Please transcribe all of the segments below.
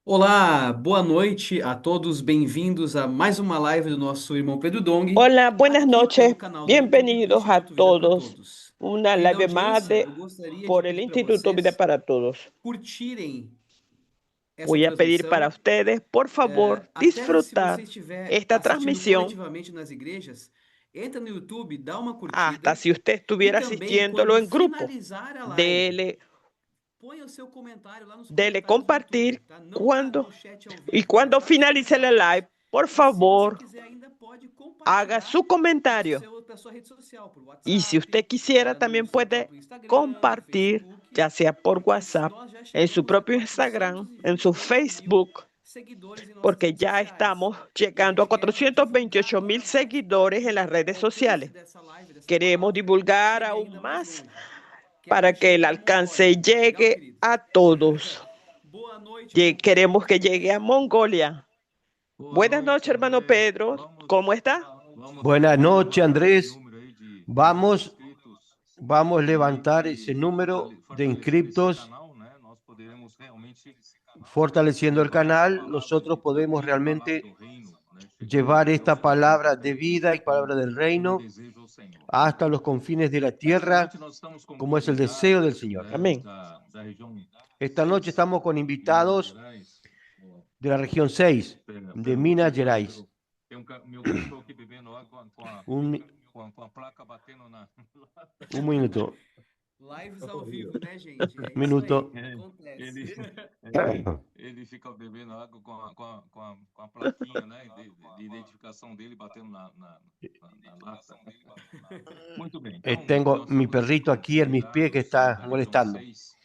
Olá, boa noite a todos, bem-vindos a mais uma live do nosso irmão Pedro Dong, Hola, buenas aqui pelo noches. canal do YouTube do Bienvenidos a Instituto Vida para todos. Todos. Una Querida live más audiência, eu gostaria de por el pedir para Instituto Vida vocês para Todos. curtirem essa Voy a pedir para transmissão, ustedes, por favor, até se você disfrutar estiver esta assistindo transmisión, coletivamente nas igrejas, entra no YouTube, dá uma hasta curtida si usted e estuviera também asistiéndolo quando en grupo. finalizar a live, Dele, ponha o seu comentário lá nos dele comentários do YouTube, compartir tá? Não cuando no chat ao y vivo, mas cuando lá nos finalice la comentários. live, por E se você favor, quiser ainda pode haga compartilhar su comentario. para sua rede social, por Y si usted WhatsApp, quisiera, no también seu puede próprio Instagram, no compartir, Facebook, ya sea por porque WhatsApp, nós já en su chegamos a propio Instagram, en su 428 mil Facebook, seguidores em nossas porque redes ya sociais. estamos E a llegando a gente quer divulgar 428.000 ainda mais para seguidores en que las redes o alcance sociales. dessa live, dessa Queremos palavra, divulgar chegue aún ainda mais más longe. Quer para que el atingir a alcance Mongólia. Legal, llegue querido? a todos. Boa noite, irmão Queremos Pedro. que llegue a Mongolia. Boa Buenas noches, noite, hermano Andrés. Pedro. ¿Cómo está? Vamos Buenas noches, levantar esse Andrés. número aí de Vamos, inscritos vamos a e levantar ese número de fortalecendo esse inscriptos, canal, né? Nós poderemos realmente fortaleciendo el levar essa canal. palavra Nosotros da podemos vida, do realmente reino, né? Chegando llevar até os esta confins da palabra de terra, vida y palabra del como reino deseja o Senhor. hasta los confines de la Essa tierra, noite nós estamos com como es el deseo del convidados, Señor. né? Amén. Da região Esta noche 6 estamos con de Minas invitados Gerais. de la región 6 de Minas Gerais. Tem meu cachorro aqui bebendo água Un, com a placa batendo na. un minuto. Lives ao vivo, né, gente? É isso Minuto. aí. Acontece. Ele fica bebendo água com a plaquinha, né, de identificação dele batendo na lata. Muito bem. Então, Tengo nós mi estamos aqui perrito com aquí en mis pies que convidados está da região molestando. 6,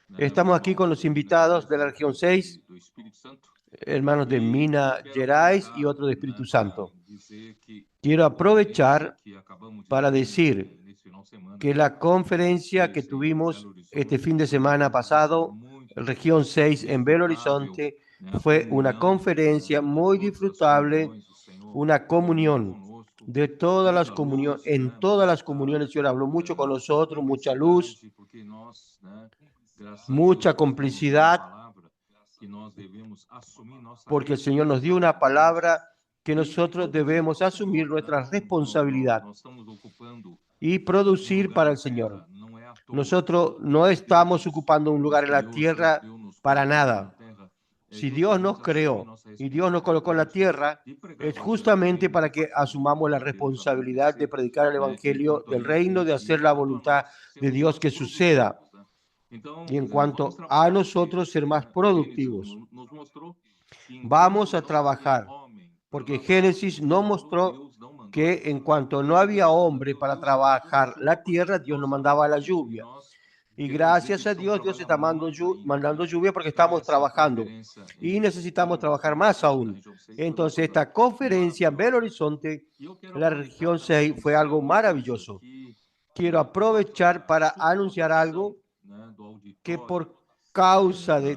né, os Estamos aquí con irmãos los de Minas invitados Gerais de la e región 6, do Espírito Santo. hermanos de E eu Minas quero Gerais y aproveitar, otro de né, Espíritu para Santo. dizer que Quiero a conferência aprovechar que acabamos de para ter decir nesse final de semana que la conferencia que em tuvimos Belo este Horizonte fin de foi uma semana conferência pasado, muito región 6 en Belo desfrutável, Horizonte, né? A fue una comunhão, conferencia de muy todas as disfrutable, comunhões, o Senhor una falou muito comunión conosco, de todas las muita comuniones, luz, en né? todas las Muita comuniones, el Señor habló mucho con nosotros, mucha luz, cumplicidade, porque nós, né, graças a Deus, mucha nós temos uma complicidad, palavra que nós devemos assumir nossa porque el Señor nos dio una responsabilidade. palabra que E nosotros produzir debemos para o asumir Senhor, nuestra né? responsabilidad Nós estamos ocupando y um producir lugar para na el Señor. terra, não é à toa. Nosotros no O estamos Espírito, ocupando un lugar en la o Senhor tierra Deus nos para colocou aqui na nada. terra é Si Dios nos justamente assumir creó nossa y Dios nos colocó en la responsabilidade tierra, de pregar es o justamente evangelho, de para que fazer a asumamos la voluntade de Deus responsabilidad de acontecer, predicar el né? E Evangelio quanto a del isso reino, aí, de e hacer la quanto a voluntad nós de sermos Dios mais que suceda. produtivos, né? Então, Y en vamos cuanto a trabalhar porque nosotros ser más Gênesis productivos, nos mostrou que vamos enquanto a não havia trabajar, homem para porque lavar Génesis o nos solo, mostró Deus não mandou a que en chuva. cuanto no había hombre para Deus mandou a trabajar chuva la porque tierra, Dios nós nos mandaba la trabalhávamos. E lluvia. nós Y quero dizer que gracias a precisamos Dios, Dios trabalhar está mais ainda. mandando lluvia porque Então, estamos essa trabajando conferência y em necesitamos Belo trabajar Horizonte, más na aún. região 6, foi uma Entonces, coisa esta conferencia en Belo maravilhosa. Horizonte, E eu quero en la aproveitar región para 6, fue anunciar algo uma coisa maravilloso. que, Quiero por aprovechar para anunciar superlotação, algo né, do que auditório por causa de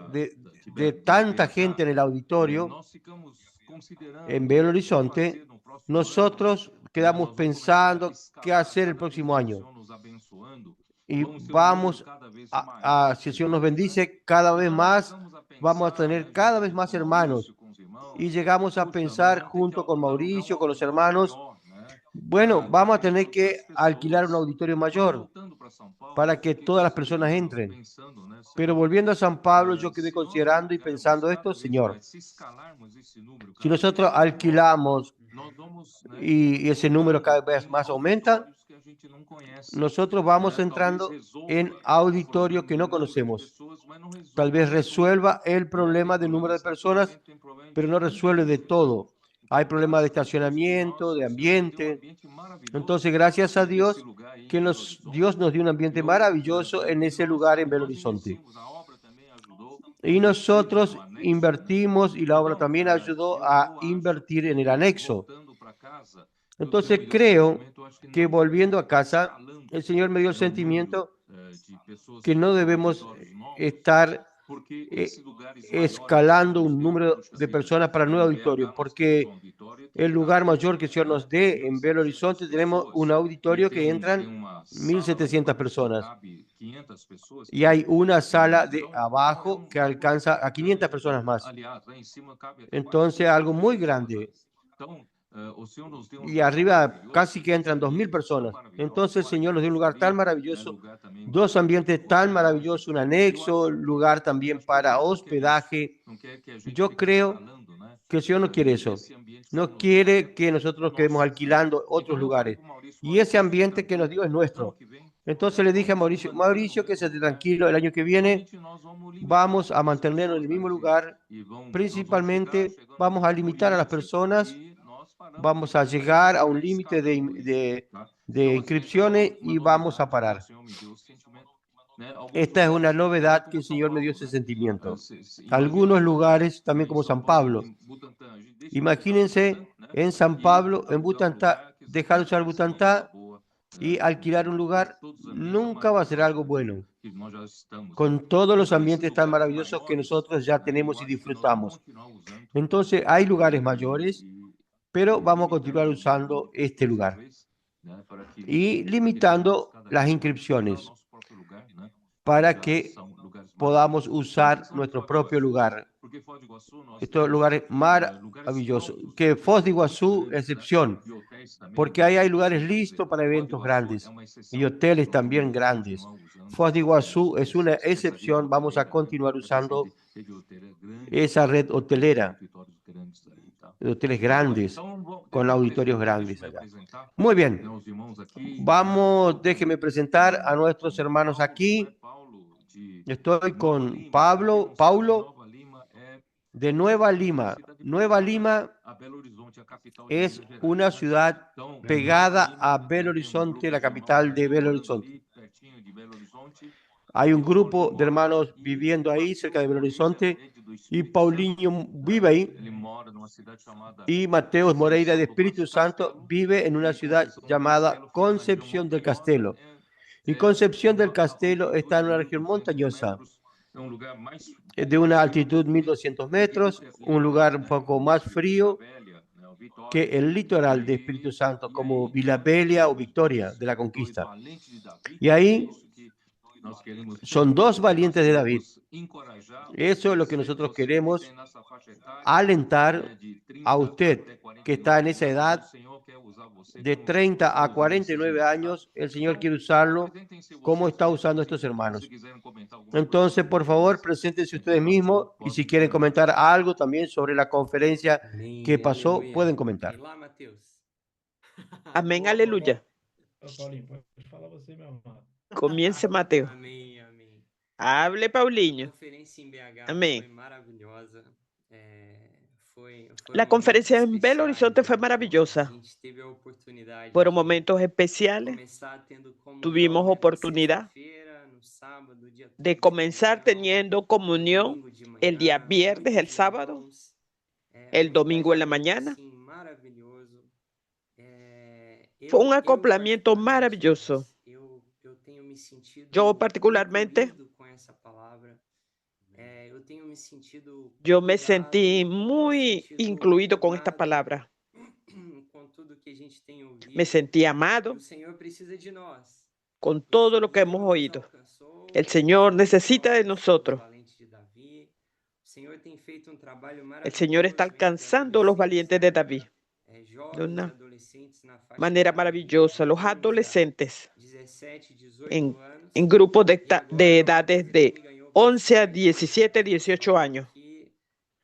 de tanta gente BH, en el auditorio nós ficamos en considerando Belo o que Horizonte, fazer no próximo ano, nosotros né? quedamos Nós vamos começar a pensando qué escalar hacer el cada próximo vez que o año. Senhor nos abençoando, Y vamos ter um número vamos cada vez maior si de el Señor nos irmãos, né? bendice, cada vez Então nós más chegamos a vamos a pensar, tener né, cada junto vez com más o Maurício, hermanos. com os Y irmãos, llegamos a puxa, nós pensar vamos ter que junto con alugar um Mauricio, con los auditório hermanos, maior, né? bueno, Para vamos a que tener todas as que alquilar un pessoas. auditorio Mas mayor voltando para São Paulo, para eu que fiquei todas las personas considerando, entren. pensando, né, Pero Senhor, volviendo a San Pablo, yo quedé se nós considerando y aumentarmos pensando esto, cada vez Señor, mais, se escalarmos esse número si cada vez nosotros maior, alquilamos nós vamos, né, y ese número cada entrando vez em más aumenta, auditórios que a gente não conhece, nosotros vamos né? Talvez entrando en resolva o auditorios problema que do no número de conocemos. pessoas, mas não Tal resolve vez de tudo, resuelva el né? Tem problema del problema número de de personas, estacionamento, tem problema pero no de resuelve de tudo. Então, todo. Hay problemas de fantásticas coisas que estacionamiento, nós, de o Senhor nos deu um ambiente. ambiente maravilhoso Entonces, gracias a nesse Dios lugar aí em que Belo Dios Horizonte. nos dio un ambiente Eu, maravilloso né, en e ese nós lugar en e Belo nós Horizonte. investimos, a obra também ajudou, Y nós investimos nosotros no anexo, né? invertimos y la obra Então, también ayudó a eu acho invertir en el que anexo. voltando para casa, eu tenho Entonces, esse creo sentimento, eu acho que que não volviendo devemos a estar casa, el escalando, Señor me dio el né, o número sentimiento de pessoas que no para debemos auditórios novos, estar porque esses lugares maiores que escalando Deus un deu, número puxa de vida, personas para el nuevo em auditorio, BH nós temos um porque auditório el lugar mayor que el Señor nos dé en Belo Horizonte, tenemos un auditorio que entran 1.700 personas. Y hay una sala de abajo que alcanza a 500 personas más. Entonces, algo muy grande. Y arriba casi que entran 2.000 personas. Entonces el Señor nos dio un lugar tan maravilloso, dos ambientes tan maravillosos, un anexo, lugar también para hospedaje. Yo creo que el Señor no quiere eso. No quiere que nosotros quedemos alquilando otros lugares. Y ese ambiente que nos dio es nuestro. Entonces le dije a Mauricio, Mauricio, que se tranquilo, el año que viene vamos a mantenernos en el mismo lugar. Principalmente vamos a limitar a las personas, vamos a llegar a un límite de inscripciones y vamos a parar. Esta es una novedad que el Señor me dio ese sentimiento. Algunos lugares, también como San Pablo. Imagínense en San Pablo, en Butantá, dejar de usar Butantá y alquilar un lugar nunca va a ser algo bueno, con todos los ambientes tan maravillosos que nosotros ya tenemos y disfrutamos. Entonces, hay lugares mayores, pero vamos a continuar usando este lugar y limitando las inscripciones para que podamos usar nuestro propio lugar. Estos lugares maravillosos, que Foz de Iguazú, excepción, porque ahí hay lugares listos para eventos grandes y hoteles también grandes. Foz de Iguazú es una excepción, vamos a continuar usando esa red hotelera, de hoteles grandes, con auditorios grandes allá. Muy bien, déjeme presentar a nuestros hermanos aquí. Estoy con Paulo de Nueva Lima. Nueva Lima es una ciudad pegada a Belo Horizonte, la capital de Belo Horizonte. Hay un grupo de hermanos viviendo ahí, cerca de Belo Horizonte, y Paulinho vive ahí. Y Mateus Moreira de Espíritu Santo vive en una ciudad llamada Concepción del Castelo. Y Concepción del Castelo está en una región montañosa, de una altitud de 1.200 metros, un lugar un poco más frío que el litoral de Espíritu Santo, como Vila Velha o Victoria de la Conquista. Y ahí son dos valientes de David. Eso es lo que nosotros queremos alentar a usted que está en esa edad de 30 a 49 años. El Señor quiere usarlo como está usando estos hermanos. Entonces, por favor, preséntense ustedes mismos y si quieren comentar algo también sobre la conferencia que pasó, pueden comentar. Amén, aleluya. Paulinho, pode falar você, meu amado. Comience, Mateo. Amém, amém. Hable, A Paulinho. conferência em BH Amém. foi maravilhosa. La conferencia en Belo Horizonte fue A maravillosa. gente teve a oportunidade Fueron de momentos especiales. começar tendo comunhão Tuvimos na oportunidad sexta-feira, no sábado, dia de 3 comenzar manhã, teniendo comunión domingo de manhã, el día viernes, el muitos sábado, irmãos, el domingo en la engajamento, mañana. assim, maravilhoso. Fue un Eu acoplamiento particularmente, maravilloso. eu tenho me sentido Yo particularmente, incluído com essa palavra. Eu tenho me sentido yo me cuidado, sentí eu tenho me muy sentido incluido con esta amado palabra. com tudo que a gente tem ouvido. Me sentí amado O Senhor precisa de nós. con O todo lo que Senhor hemos nos oído. alcançou, El Señor necesita de nós, os nosotros. valentes de Davi. O Senhor tem feito um trabalho El Señor está maravilhoso entre alcanzando los valientes de David de jovens e una adolescentes na faixa manera etária de maravillosa. Los 15 a adolescentes 17, 18 en, anos. en grupos de, E agora de o edades Davi de ganhou 11 a bastante 17, 18 años. que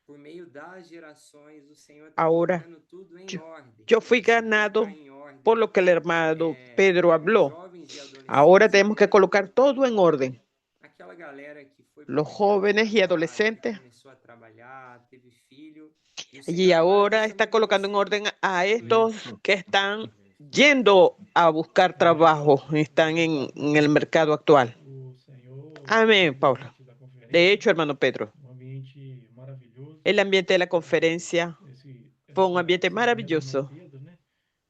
por meio das gerações o Senhor está Ahora, colocando tudo em yo, ordem. yo fui Precisa ganado colocar em ordem. por lo que el hermano Pedro habló. Jovens e adolescentes, Ahora tenemos que colocar todo en orden. aquela galera que foi Los pro jóvenes y trabalho, adolescentes. que começou a trabalhar, teve filho, e o Y Senhor agora ahora está está chamando colocando en você. orden a estos que están yendo a buscar trabajo, están en el mercado actual. O Senhor, Amén, no Paulo. ambiente da conferência, De hecho, hermano Pedro, um ambiente maravilhoso. el ambiente de la conferencia fue un ambiente maravilloso. Pedro, né?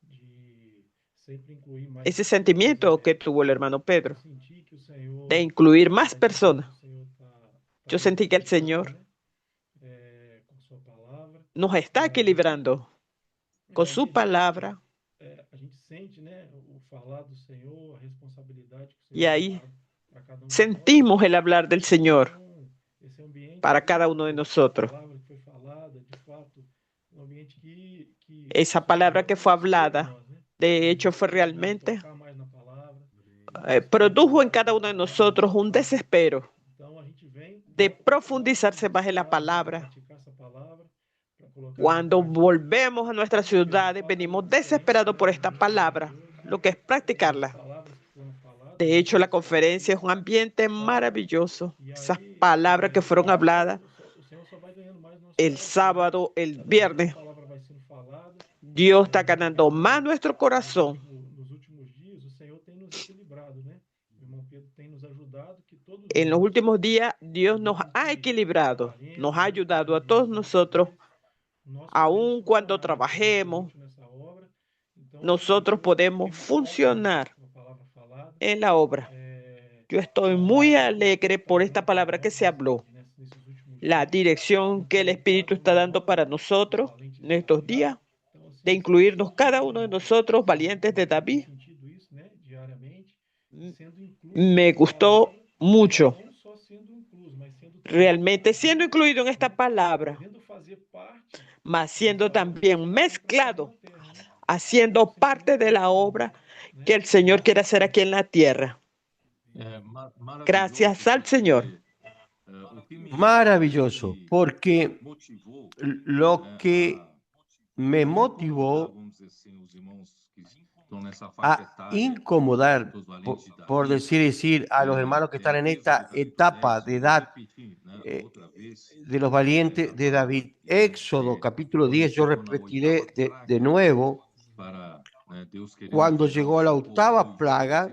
De sempre incluir mais Ese pessoas, sentimiento que tuvo el hermano eu Pedro senti que o Senhor, de incluir más personas. o Senhor Yo sentí que el Señor com sua palavra, nos está equilibrando con su palabra. A gente sente, né, o falar do Senhor, a responsabilidade que o Y Senhor ahí tem para cada um de nós. sentimos el hablar del Señor Então, esse ambiente para cada uno de a nosotros. palavra que foi falada, de fato, um ambiente que Esa o palabra Senhor que fue buscou de hablada, nós, né? de hecho, fue Puder realmente, tocar mais na palavra, produjo en cada uno de nosotros un desespero Então, a gente vem de profundizarse más en la palabra. praticar essa palavra, para colocar Cuando em prática volvemos a nuestras ciudades, venimos desesperados por esta palabra, lo que es as practicarla. palavras que foram faladas. De hecho, la conferencia es un ambiente maravilloso. E Esas aí, palabras que fueron habladas o Senhor só vai ganhando mais nosso el coração. sábado, el A viernes, palavra vai sendo falada. Dios está ganando más nuestro corazón. Nos últimos dias, o Senhor tem nos equilibrado, né? O irmão Pedro tem nos ajudado que todos En los nós, últimos días, Dios nos ha equilibrado, nos ha ayudado a todos nosotros, nós aun podemos cuando funcionar trabajemos, nessa obra. Então, nosotros podemos funcionar uma palavra falada, en la obra. Yo estoy muy alegre por esta palabra que se habló, nesses últimos la dirección que el Espíritu está dando para nosotros en estos días, de incluirnos cada uno de nosotros, valientes de David. sentido isso, né? Diariamente, sendo incluso, Me gustó mucho, não só sendo incluso, mas sendo realmente siendo incluido en esta palabra, podendo fazer parte mas siendo también mezclado, da terra, né? haciendo parte de la obra que el Señor quiere hacer aquí en la tierra. Gracias al Señor. Maravilloso, porque lo que me motivó a incomodar, por decir, a los hermanos que están en esta etapa de edad de los valientes de David. Éxodo capítulo 10, yo repetiré de nuevo, cuando llegó a la octava plaga,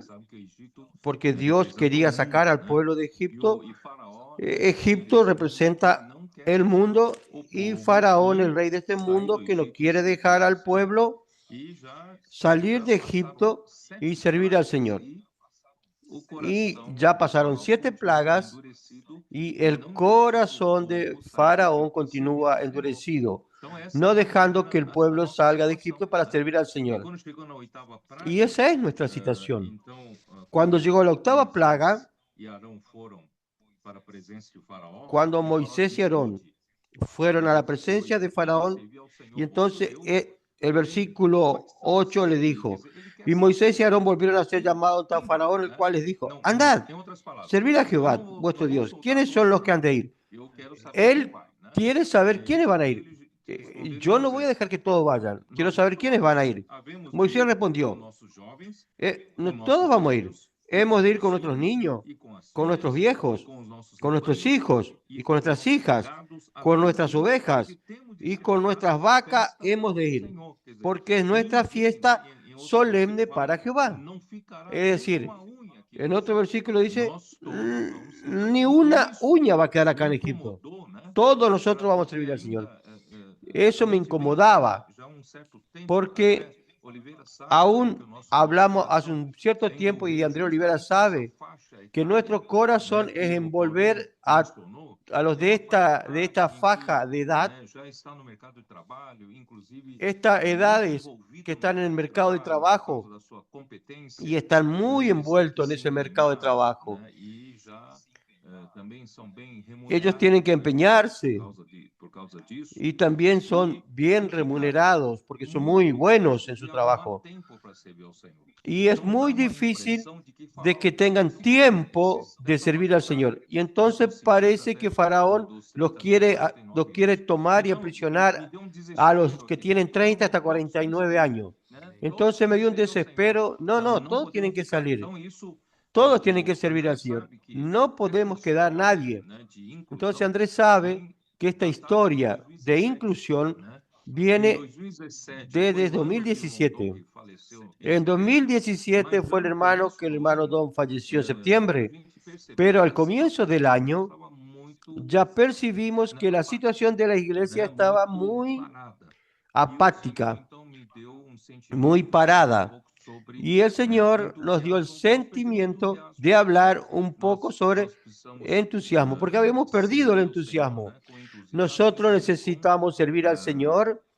porque Dios quería sacar al pueblo de Egipto. Egipto representa el mundo y Faraón, el rey de este mundo, que no quiere dejar al pueblo salir de Egipto y servir al Señor. Y ya pasaron 7 plagas y el corazón de Faraón continúa endurecido, no dejando que el pueblo salga de Egipto para servir al Señor. Y esa es nuestra situación. Cuando llegó la octava plaga, cuando Moisés y Aarón fueron a la presencia de Faraón, y entonces el versículo 8 le dijo, y Moisés y Aarón volvieron a ser llamados a Faraón, el cual les dijo, andad, servid a Jehová, vuestro Dios. ¿Quiénes son los que han de ir? Él quiere saber quiénes van a ir. Yo no voy a dejar que todos vayan. Quiero saber quiénes van a ir. Moisés respondió, no, todos vamos a ir. Hemos de ir con nuestros niños, con nuestros viejos, con nuestros hijos y con nuestras hijas, con nuestras ovejas y con nuestras vacas hemos de ir, porque es nuestra fiesta solemne para Jehová. Es decir, en otro versículo dice, ni una uña va a quedar acá en Egipto. Todos nosotros vamos a servir al Señor. Eso me incomodaba, porque aún hablamos hace un cierto tiempo, y Andrés Olivera sabe, que nuestro corazón es envolver a los de esta faja de edad, estas edades que están en el mercado de trabajo y están muy envueltos en ese mercado de trabajo. Ellos tienen que empeñarse y también son bien remunerados porque son muy buenos en su trabajo. Y es muy difícil de que tengan tiempo de servir al Señor. Y entonces parece que Faraón los quiere tomar y aprisionar a los que tienen 30 hasta 49 años. Entonces me dio un desespero. No, todos tienen que salir. Todos tienen que servir al Señor. No podemos quedar nadie. Entonces Andrés sabe que esta historia de inclusión viene desde 2017. En 2017 fue el hermano Don falleció en septiembre, pero al comienzo del año ya percibimos que la situación de la iglesia estaba muy apática, muy parada. Y el Señor nos dio el sentimiento de hablar un poco sobre entusiasmo, porque habíamos perdido el entusiasmo. Nosotros necesitamos servir al Señor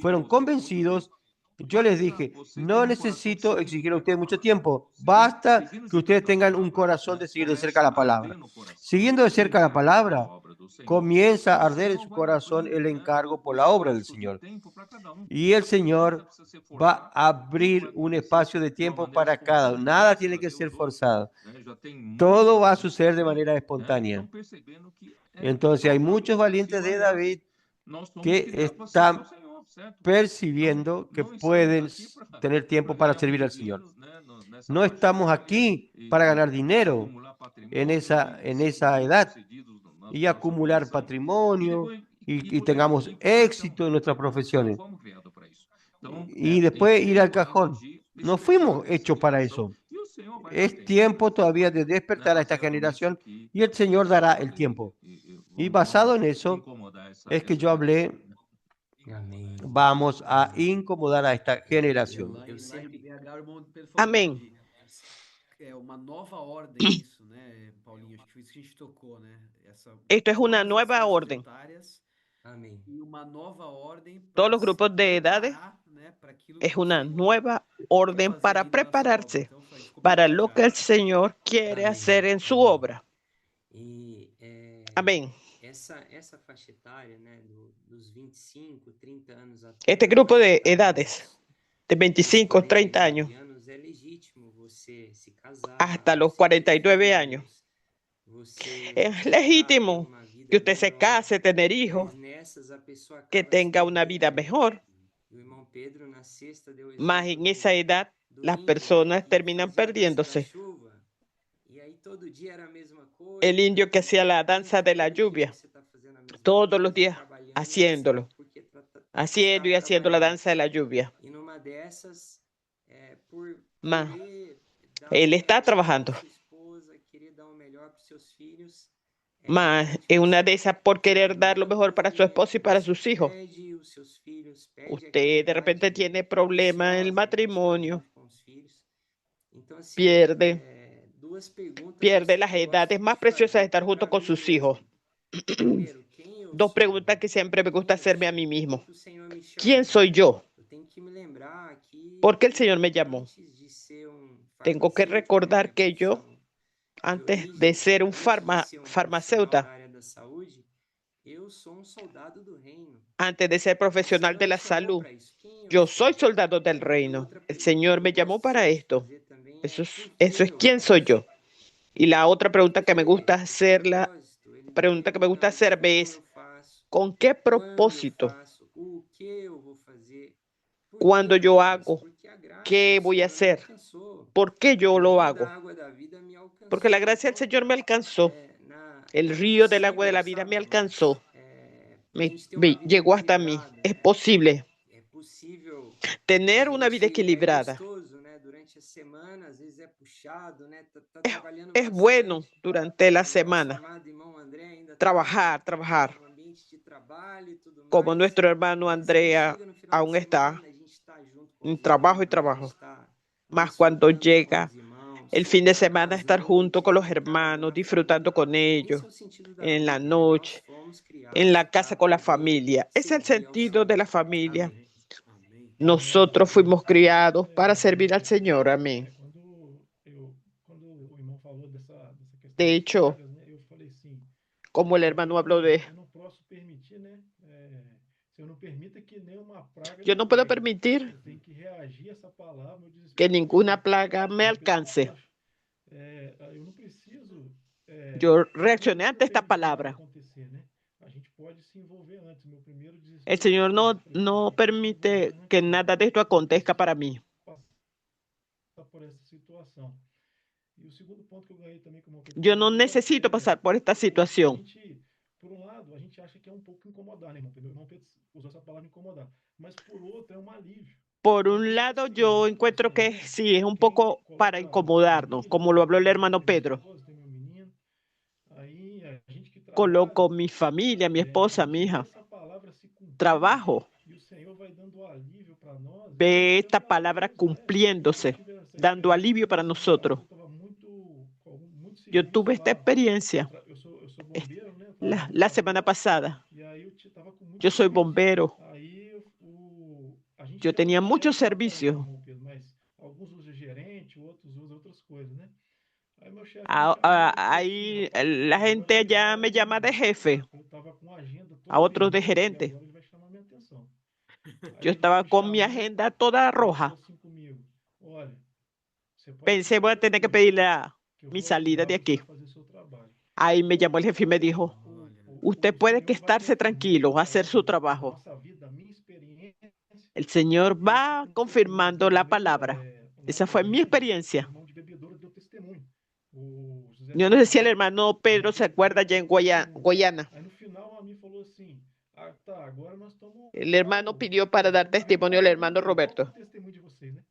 fueron convencidos, yo les dije, no necesito exigir a ustedes mucho tiempo, basta que ustedes tengan un corazón de seguir de cerca la palabra. Siguiendo de cerca la palabra, comienza a arder en su corazón el encargo por la obra del Señor. Y el Señor va a abrir un espacio de tiempo para cada uno. Nada tiene que ser forzado. Todo va a suceder de manera espontánea. Entonces hay muchos valientes de David que están percibiendo que pueden tener tiempo para servir al Señor. No estamos aquí para ganar dinero en esa edad y acumular patrimonio y tengamos éxito en nuestras profesiones. Y después ir al cajón. No fuimos hechos para eso. Es tiempo todavía de despertar a esta generación y el Señor dará el tiempo. Y basado en eso es que yo hablé, Amém. vamos a incomodar a esta generación. Eu sempre. Amém. É uma nova ordem isso, né, Paulinho? Acho que foi isso que a gente tocou, né? Esto es una nueva orden. Amém. E uma nova ordem Todos los grupos de edades es una nueva orden para prepararse para lo que el Señor quiere hacer en su obra. E Amén. essa faixa etária, né, dos 25, 30 anos até Este grupo de edades, de 25, 30 años, é legítimo você se casar, hasta los 49 años. você Es legítimo uma vida que usted se melhor, case, tener hijos, mas nessas a pessoa acaba que se tenga una vida perdendo. mejor. E o irmão Pedro na sexta deu o Más exemplo en esa edad, do las índio personas que terminan fazia a dança da perdiéndose. chuva, e aí todo dia era a mesma coisa, El indio que hacía la danza de la todo dia lluvia, você tá fazendo a mesma todos los coisa, días trabalhando, haciéndolo, você porque haciendo y haciendo la danza de la lluvia. E numa dessas, por Mas querer dar él o está melhor trabajando. pra sua esposa, querer dar o melhor para seus filhos, Más en una de esas, por querer dar lo mejor para su esposa y para sus hijos, perde os seus filhos, perde a usted de repente qualidade tiene problemas en el preciosa de estar matrimonio, junto com os filhos. Então, assim, duas perguntas pierde eu las sempre edades gosto más de preciosas de fazer estar pra junto con mim sus mesmo. hijos. Primeiro, quem eu Dos sou? preguntas que siempre me gusta Quem eu hacerme a sou? mí mismo. Por que o Senhor me chama? ¿Quién soy yo? Eu tenho que me lembrar que ¿Por qué el Señor me llamó? antes de ser Tengo que farmacêutico, recordar minha que yo, profissão de antes origem, de ser un antes de ser profissional farmacéuta, da área da saúde, eu sou soldado do reino. antes de ser O profesional Senhor de me la chamou salud, para isso. Quem eu yo sou? soy soldado del E reino. outra El pergunta Señor que me eu llamó gosto para sempre de esto. fazer também Eso por es que eu quién soy faço? yo. Y la otra pregunta que me gusta Porque o hacer, la propósito, ele pregunta que me gusta determina hacerme como es, eu faço, ¿con qué quando eu propósito? faço, o que eu vou fazer, por que Cuando eu yo faço, hago, porque a graça ¿qué do voy a Senhor me hacer? alcançou. ¿Por qué yo O lo rio da hago? água da vida me alcançou. Porque la gracia del Então, Señor me alcanzó. El é río del agua de possível, la vida sabe, me irmãos, alcanzó. a gente ter uma vida Llegó hasta mí. equilibrada, Es né? posible É possível a tener una vida gente, é equilibrada. gostoso, né? Durante a semana, às vezes é puxado, né? Tá Es, trabalhando es bueno bastante. durante la O nosso semana amado irmão André ainda tá trabajar, no ambiente de trabalho e tudo como mais. nuestro hermano Mas aí Andrea chega no final de aún está semana, a gente tá junto com en os trabajo y irmãos, a trabajo. gente tá Más cuando desfrutando com llega os irmãos, el fin de semana, nas estar junto con noites, los em casa, hermanos, na disfrutando con família. ellos, Esse é o sentido da en la vida, né? Nós noche, fomos en criados la para casa con la poder familia. Es el servir ao sentido de Senhor. la familia. Amém. Amém. Nosotros fuimos criados para servir al Señor. Amén. Quando o irmão falou dessa questão De das hecho, pragas, né, eu falei assim, como el hermano habló de, eu não posso permitir, né, eu não permita que nenhuma praga yo me no puedo pegue. permitir Eu tenho que reagir a essa palavra, meu desespero. que ninguna plaga me alcance. Eu não preciso Yo reaccioné ante esta palabra. acontecer, né? A gente pode se envolver antes. Meu primeiro desespero El Señor no preciso permite se envolver que antes, nada de esto acontezca para mí. passar por essa situação. E o segundo ponto que eu ganhei também como Yo no necesito pasar por esta a situación. gente, por um lado, a gente acha que é um pouco incomodar, né, irmão Pedro? O irmão Pedro usou essa palavra incomodar. Mas por outro, é um alívio. Por un lado, yo encuentro que sí, es un poco para incomodarnos, como lo habló el hermano Pedro. Coloco mi familia, mi esposa, mi hija, trabajo, ve esta palabra cumpliéndose, dando alivio para nosotros. Yo tuve esta experiencia la semana pasada. Yo soy bombero. Yo tenía muchos servicios. Aí meu chefe me A- chamou a- e falou assim, Ahí rapaz, la agora gente que ya você me vai llama de vir, jefe, eu tava com a agenda a toda otros de vermelha, eu falei, gerente. agora ele vai chamar minha atenção. Aí Yo ele estaba me con mi chamou agenda toda e ele falou roja. assim comigo, olha, você pode ter Pensé, voy a tener que certeza pedirle que eu mi vou salida ajudar de você aquí. a fazer o seu trabalho. Ahí me llamó el jefe y me O, dijo, o usted puede que Senhor vai estarse confirmando tranquilo, a a hacer su palavra na trabajo. nossa vida, a minha experiência El Señor foi isso va que aconteceu comigo. confirmando la palabra. O Esa nosso fue mi líder, o experiencia. irmão de bebedouro, deu testemunho. O José Yo no sé si el Sebastião, hermano o irmão Pedro se dele também acuerda deu allá en testemunho. Guayana. Aí no final a mim falou assim: ah, tá, agora nós estamos. El hermano pidió para Nós dar estamos na reta testimonio al final hermano mesmo. Qual que é o Roberto. testemunho de vocês, né?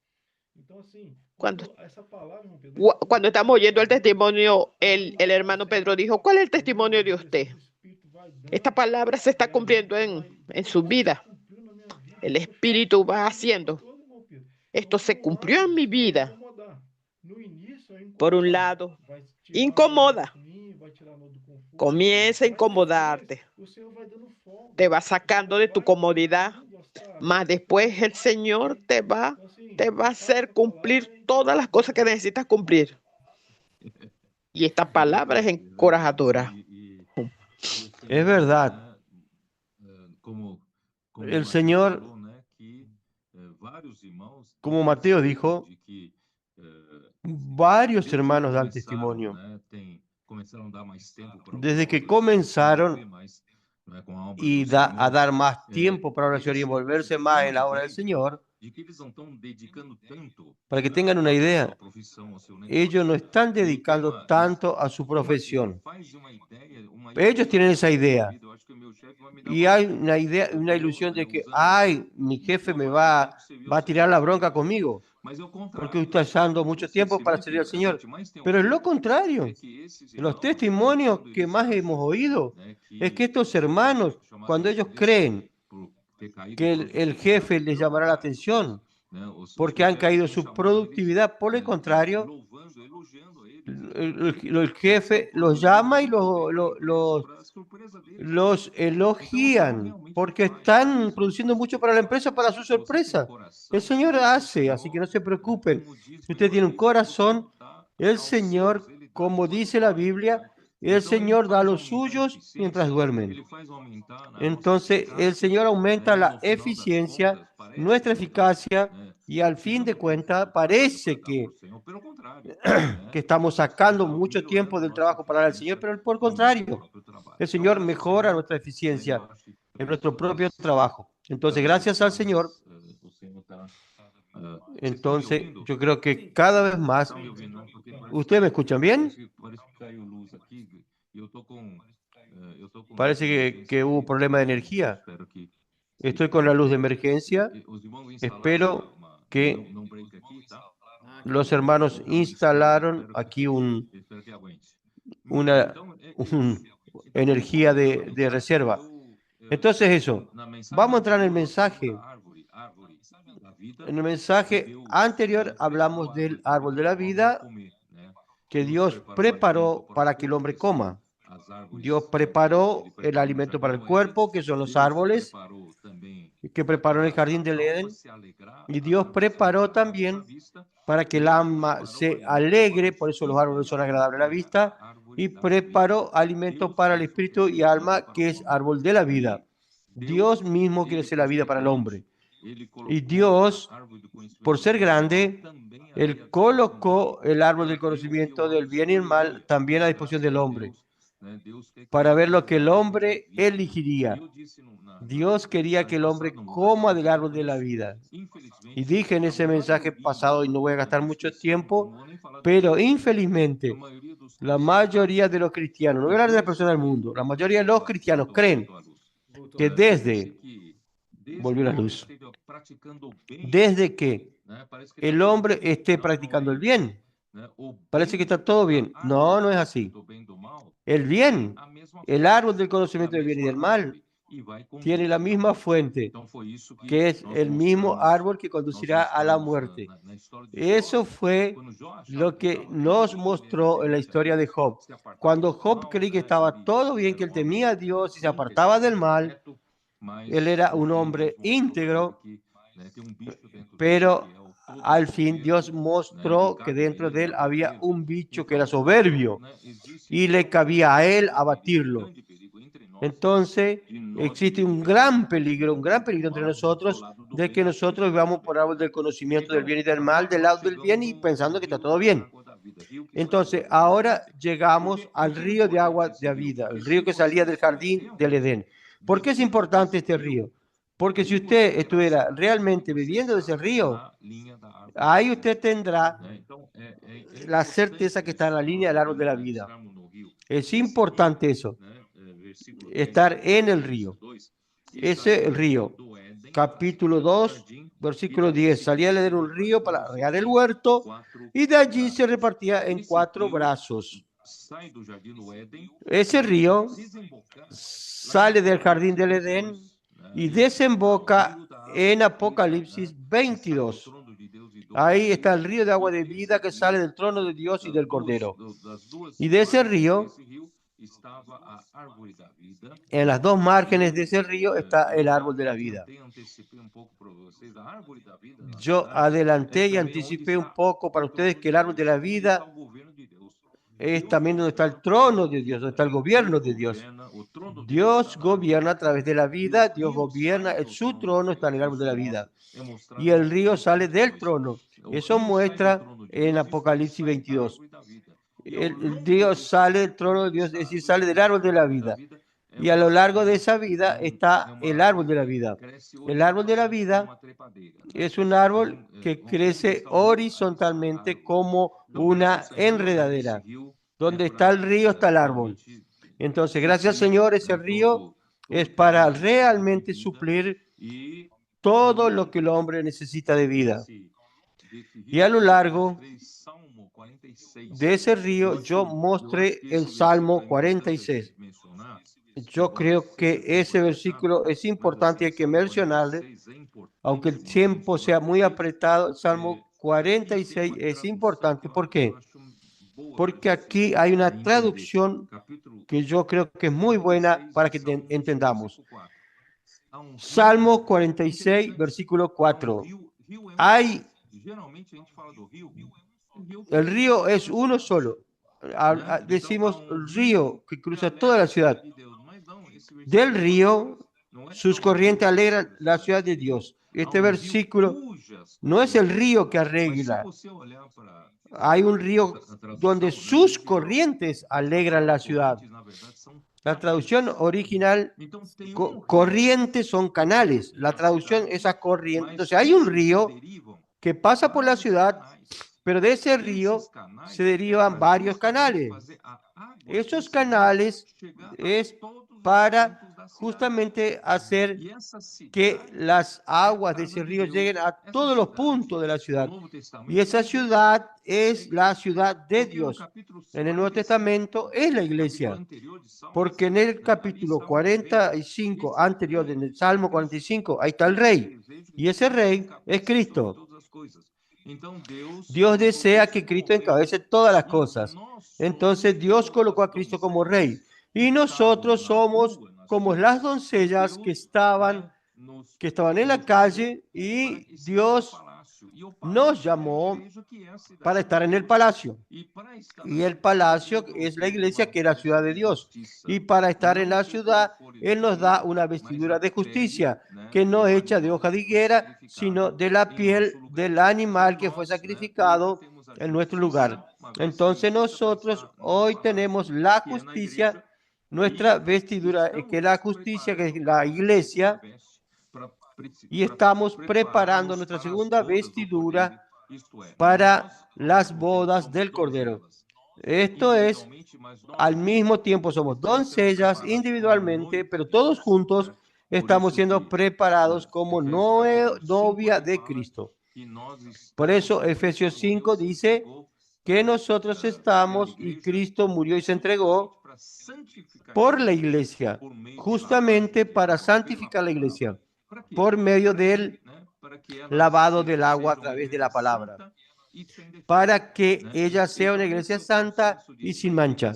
Então, assim, Cuando, quando essa palavra, irmão Pedro, vem com cuando estamos oyendo el autoridade, testimonio, aí el hermano Pedro dijo, ¿cuál es el testimonio de a direção usted? do Espírito vai Esta dando palabra se está e a cumpliendo gente vai. en Poxa, su isso se vida. cumpriu na minha vida. El Poxa, Espíritu eu va fiquei haciendo. gostoso, irmão Pedro. Esto Então, se por um cumplió en lado, mi vai vida. incomodar. No início vai Por un incomodar. lado, Vai tirar o incomoda. ruim, vai tirar do conforto. Comienza a Mas depois, incomodarte. o Senhor vai dando folga. Te va O sacando Senhor de tu vai comodidad. colocando as tarefas Mas que después precisam el Señor acontecer. te va, Então, assim, te va a de fato, hacer essa palavra cumplir é todas las cosas que encorajadora. necesitas cumplir. Y esta palabra es encorajadora. Es verdad. El Señor, como Mateo dijo, varios hermanos dan testimonio. Desde que comenzaron a dar más tiempo para la oración y envolverse más en la obra del Señor, para que tengan una idea, ellos no están dedicando tanto a su profesión. Ellos tienen esa idea. Y hay una idea, una ilusión de que, ay, mi jefe me va a tirar la bronca conmigo, porque está usando mucho tiempo para servir al Señor. Pero es lo contrario. Los testimonios que más hemos oído es que estos hermanos, cuando ellos creen que el jefe les llamará la atención, porque han caído su productividad, por el contrario, el jefe los llama y los elogian, porque están produciendo mucho para la empresa, para su sorpresa. El Señor hace, así que no se preocupen. Si usted tiene un corazón, el Señor, como dice la Biblia, el Señor da a los suyos mientras duermen. Entonces, el Señor aumenta la eficiencia, nuestra eficacia, y al fin de cuentas parece que estamos sacando mucho tiempo del trabajo para el Señor, pero por el contrario, el Señor mejora nuestra eficiencia en nuestro propio trabajo. Entonces, gracias al Señor, entonces yo creo que cada vez más... ¿Ustedes me escuchan bien? Parece que hubo problema de energía. Estoy con la luz de emergencia. Espero que los hermanos instalaron aquí una energía de reserva. Entonces eso, vamos a entrar en el mensaje. En el mensaje anterior hablamos del árbol de la vida que Dios preparó para que el hombre coma. Dios preparó el alimento para el cuerpo, que son los árboles que preparó en el jardín del Edén. Y Dios preparó también para que el alma se alegre, por eso los árboles son agradables a la vista, y preparó alimento para el espíritu y alma, que es árbol de la vida. Dios mismo quiere ser la vida para el hombre. Y Dios, por ser grande, Él colocó el árbol del conocimiento del bien y el mal también a disposición del hombre, para ver lo que el hombre elegiría. Dios quería que el hombre coma del árbol de la vida. Y dije en ese mensaje pasado, y no voy a gastar mucho tiempo, pero infelizmente la mayoría de los cristianos, no voy a hablar de las personas del mundo, la mayoría de los cristianos creen que volvió la luz, desde que el hombre esté practicando el bien, parece que está todo bien. No, no es así. El bien, el árbol del conocimiento del bien y del mal, tiene la misma fuente, que es el mismo árbol que conducirá a la muerte. Eso fue lo que nos mostró en la historia de Job. Cuando Job creía que estaba todo bien, que él temía a Dios y se apartaba del mal, él era un hombre íntegro, pero al fin Dios mostró que dentro de él había un bicho que era soberbio y le cabía a él abatirlo. Entonces existe un gran peligro entre nosotros de que nosotros vivamos por árbol del conocimiento del bien y del mal, del lado del bien y pensando que está todo bien. Entonces ahora llegamos al río de agua de vida, el río que salía del jardín del Edén. ¿Por qué es importante este río? Porque si usted estuviera realmente bebiendo de ese río, ahí usted tendrá la certeza que está en la línea del árbol de la vida. Es importante eso, estar en el río. Ese río, capítulo 2, versículo 10, salía de un río para regar el huerto y de allí se repartía en 4 brazos. Ese río sale del jardín del Edén y desemboca en Apocalipsis 22. Ahí está el río de agua de vida que sale del trono de Dios y del Cordero. Y de ese río, en las 2 márgenes de ese río está el árbol de la vida. Yo adelanté y anticipé un poco para ustedes que el árbol de la vida es también donde está el trono de Dios, donde está el gobierno de Dios. Dios gobierna a través de la vida, Dios gobierna, su trono está en el árbol de la vida. Y el río sale del trono. Eso muestra en Apocalipsis 22. El Dios sale del trono de Dios, es decir, sale del árbol de la vida. Y a lo largo de esa vida está el árbol de la vida. El árbol de la vida es un árbol que crece horizontalmente como una enredadera. Donde está el río está el árbol. Entonces, gracias Señor, ese río es para realmente suplir todo lo que el hombre necesita de vida. Y a lo largo de ese río yo mostré el Salmo 46. Yo creo que ese versículo es importante y hay que mencionarle, aunque el tiempo sea muy apretado. El Salmo 46 es importante. ¿Por qué? Porque aquí hay una traducción que yo creo que es muy buena para que entendamos. Salmo 46, versículo 4. El río es uno solo. Decimos río que cruza toda la ciudad. Del río, sus corrientes alegran la ciudad de Dios. Este versículo no es el río que arregla. Hay un río donde sus corrientes alegran la ciudad. La traducción original, corrientes son canales. La traducción es a corriente. Entonces hay un río que pasa por la ciudad, pero de ese río se derivan varios canales. Esos canales es para justamente hacer que las aguas de ese río lleguen a todos los puntos de la ciudad. Y esa ciudad es la ciudad de Dios. En el Nuevo Testamento es la iglesia. Porque en el capítulo 45 anterior, en el Salmo 45, ahí está el rey. Y ese rey es Cristo. Dios desea que Cristo encabece todas las cosas. Entonces Dios colocó a Cristo como rey. Y nosotros somos como las doncellas que estaban en la calle y Dios nos llamó para estar en el palacio. Y el palacio es la iglesia, que es la ciudad de Dios. Y para estar en la ciudad, Él nos da una vestidura de justicia, que no es hecha de hoja de higuera, sino de la piel del animal que fue sacrificado en nuestro lugar. Entonces nosotros hoy tenemos la justicia, nuestra vestidura, que es la justicia, que es la iglesia, y estamos preparando nuestra segunda vestidura para las bodas del Cordero. Esto es, al mismo tiempo somos doncellas individualmente, pero todos juntos estamos siendo preparados como novia de Cristo. Por eso Efesios 5 dice que nosotros estamos y Cristo murió y se entregó por la iglesia, justamente para santificar la iglesia, por medio del lavado del agua a través de la palabra, para que ella sea una iglesia santa y sin mancha.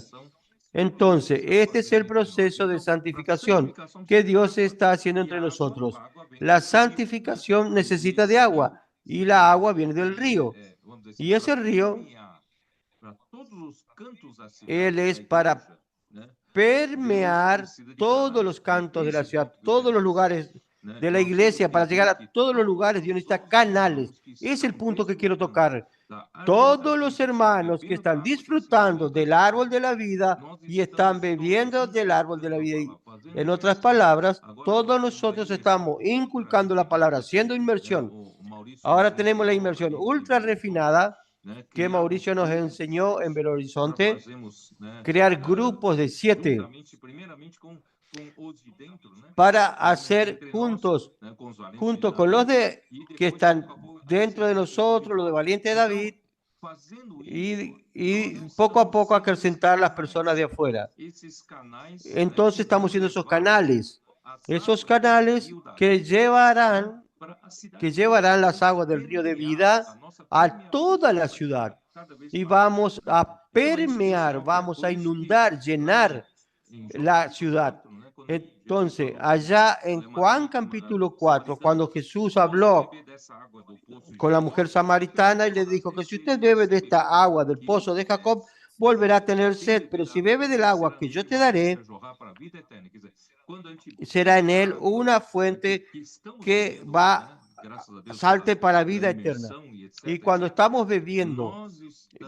Entonces, este es el proceso de santificación que Dios está haciendo entre nosotros. La santificación necesita de agua. y la agua viene del río. Y ese río, él es para permear todos los cantos de la ciudad, todos los lugares de la iglesia. Para llegar a todos los lugares, Dios necesita canales. Ese es el punto que quiero tocar. Todos los hermanos que están disfrutando del árbol de la vida y están bebiendo del árbol de la vida. En otras palabras, todos nosotros estamos inculcando la palabra, haciendo inmersión. Ahora tenemos la inmersión ultra refinada que Mauricio nos enseñó en Belo Horizonte, crear grupos de 7 para hacer juntos, junto con los que están dentro de nosotros, los de Valiente David, y poco a poco acrecentar las personas de afuera. Entonces estamos haciendo esos canales que llevarán las aguas del río de vida a toda la ciudad. Y vamos a permear, vamos a inundar, llenar la ciudad. Entonces, allá en Juan capítulo 4, cuando Jesús habló con la mujer samaritana y le dijo que si usted bebe de esta agua del pozo de Jacob, volverá a tener sed, pero si bebe del agua que yo te daré, será en él una fuente que salte para vida eterna. Y cuando estamos bebiendo,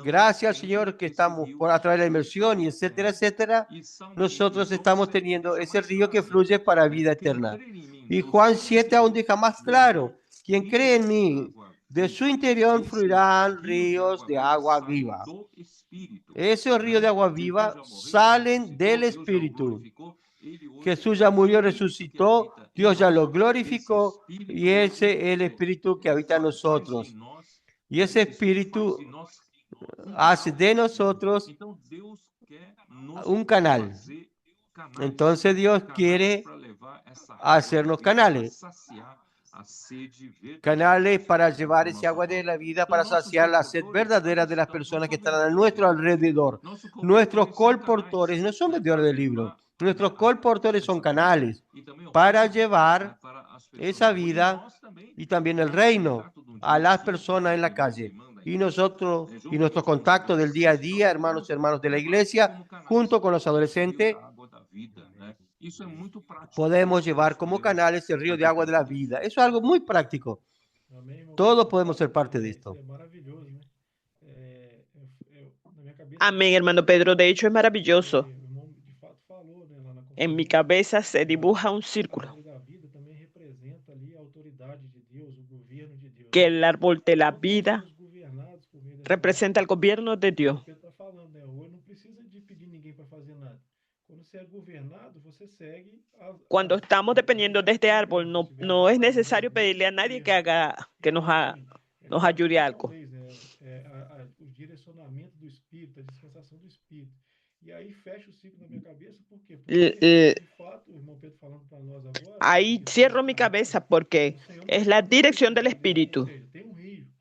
gracias al Señor que estamos a través de la inmersión y etcétera, etcétera, nosotros estamos teniendo ese río que fluye para vida eterna. Y Juan 7 aún deja más claro: quien cree en mí, de su interior fluirán ríos de agua viva. Esos ríos de agua viva salen del Espíritu. Jesús ya murió, resucitó, Dios ya lo glorificó y ese es el Espíritu que habita en nosotros. Y ese Espíritu hace de nosotros un canal. Entonces Dios quiere hacernos canales. Canales para llevar ese agua de la vida, para saciar la sed verdadera de las personas que están a nuestro alrededor. Nuestros colportores no son vendedores de libros. Nuestros colportores son canales para llevar esa vida y también el reino a las personas en la calle. Y nosotros y nuestro contacto del día a día, hermanos y hermanos de la iglesia, junto con los adolescentes, podemos llevar como canales el río de agua de la vida. Eso es algo muy práctico. Todos podemos ser parte de esto. Amén, hermano Pedro. De hecho, es maravilloso. En mi cabeza se dibuja un círculo. Que el árbol de la vida representa el gobierno de Dios. Cuando estamos dependiendo de este árbol, no es necesario pedirle a nadie que nos ayude a algo. Ahí cierro mi cabeza porque es la dirección del Espíritu.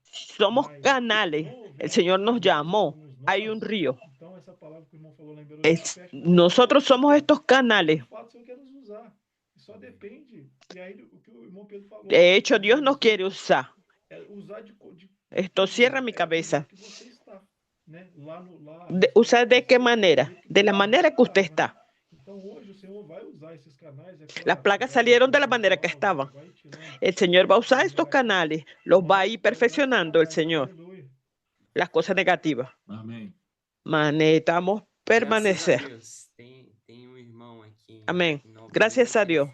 Somos canales. El Señor nos llamó. Hay un río. Nosotros somos estos canales. De hecho, Dios nos quiere usar. Esto cierra mi cabeza. ¿Usar de qué manera? De la manera que usted está. Las plagas salieron de la manera que estaban. El Señor va a usar estos canales. Los va a ir perfeccionando el Señor. Las cosas negativas. Necesitamos permanecer. Amén. Gracias a Dios.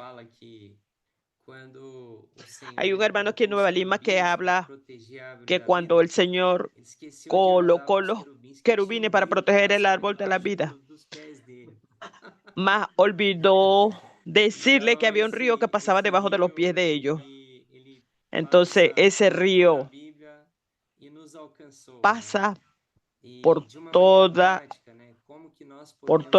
Hay un hermano aquí en Nueva Lima que habla que cuando el Señor colocó los querubines para proteger el árbol de la vida, más olvidó decirle que había un río que pasaba debajo de los pies de ellos. Entonces ese río pasa por toda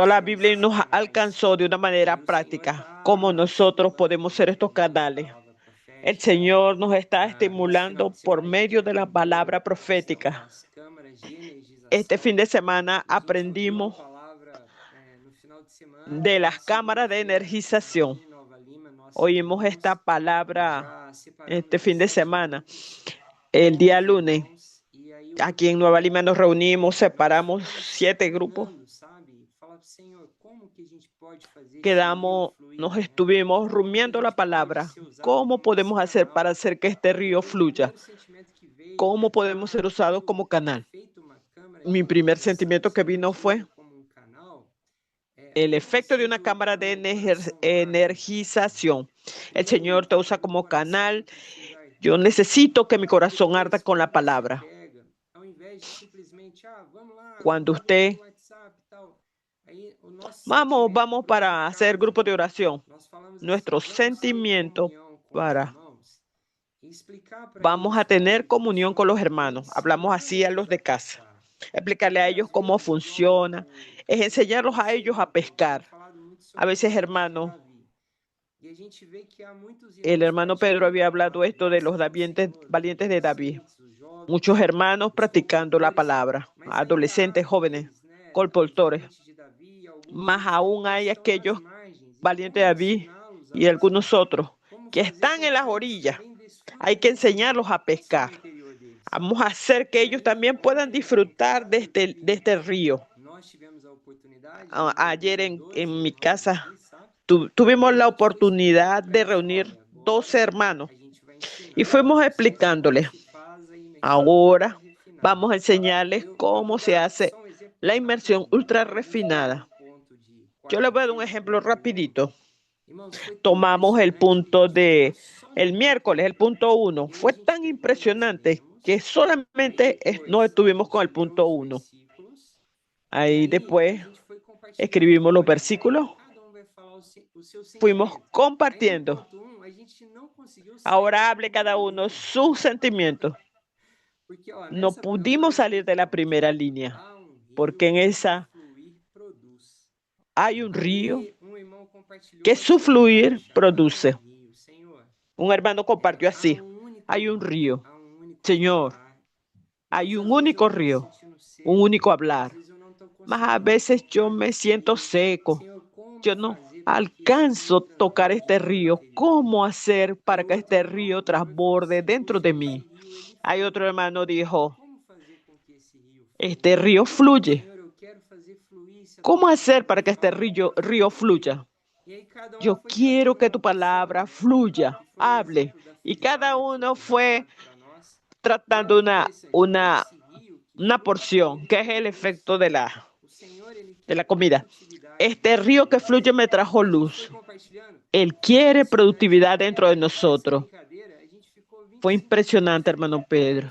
la Biblia y nos alcanzó de una manera práctica. ¿Cómo nosotros podemos ser estos canales? El Señor nos está estimulando por medio de la palabra profética. Este fin de semana aprendimos de las cámaras de energización. Oímos esta palabra este fin de semana. el día lunes, aquí en Nueva Lima nos reunimos, separamos 7 grupos, nos estuvimos rumiando la palabra. ¿Cómo podemos hacer para hacer que este río fluya? ¿Cómo podemos ser usados como canal? Mi primer sentimiento que vino fue el efecto de una cámara de energización. El Señor te usa como canal. Yo necesito que mi corazón arda con la palabra. Cuando usted, vamos para hacer grupo de oración. Nuestro sentimiento vamos a tener comunión con los hermanos. Hablamos así a los de casa. Explicarle a ellos cómo funciona. Es enseñarlos a ellos a pescar. A veces, hermano, el hermano Pedro había hablado esto de los valientes de David. Muchos hermanos practicando la palabra, adolescentes, jóvenes, colportores. Más aún hay aquellos valientes de David y algunos otros que están en las orillas. Hay que enseñarlos a pescar. Vamos a hacer que ellos también puedan disfrutar de este río. Ayer en mi casa tuvimos la oportunidad de reunir 12 hermanos y fuimos explicándoles. Ahora vamos a enseñarles cómo se hace la inmersión ultra refinada. Yo les voy a dar un ejemplo rapidito. Tomamos el punto de el miércoles, el punto 1. Fue tan impresionante que solamente nos estuvimos con el punto 1. Ahí después escribimos los versículos. Fuimos compartiendo. Ahora hable cada uno sus sentimientos. No pudimos salir de la primera línea, porque en esa hay un río que su fluir produce. Un hermano compartió así: hay un río, Señor, hay un único río, un único hablar. Mas a veces yo me siento seco. Yo no alcanzo a tocar este río. ¿Cómo hacer para que este río transborde dentro de mí? Hay otro hermano dijo: este río fluye. ¿Cómo hacer para que este río fluya? Yo quiero que tu palabra fluya, hable. Y cada uno fue tratando una porción, que es el efecto de la comida. Este río que fluye me trajo luz. Él quiere productividad dentro de nosotros. Fue impresionante, hermano Pedro.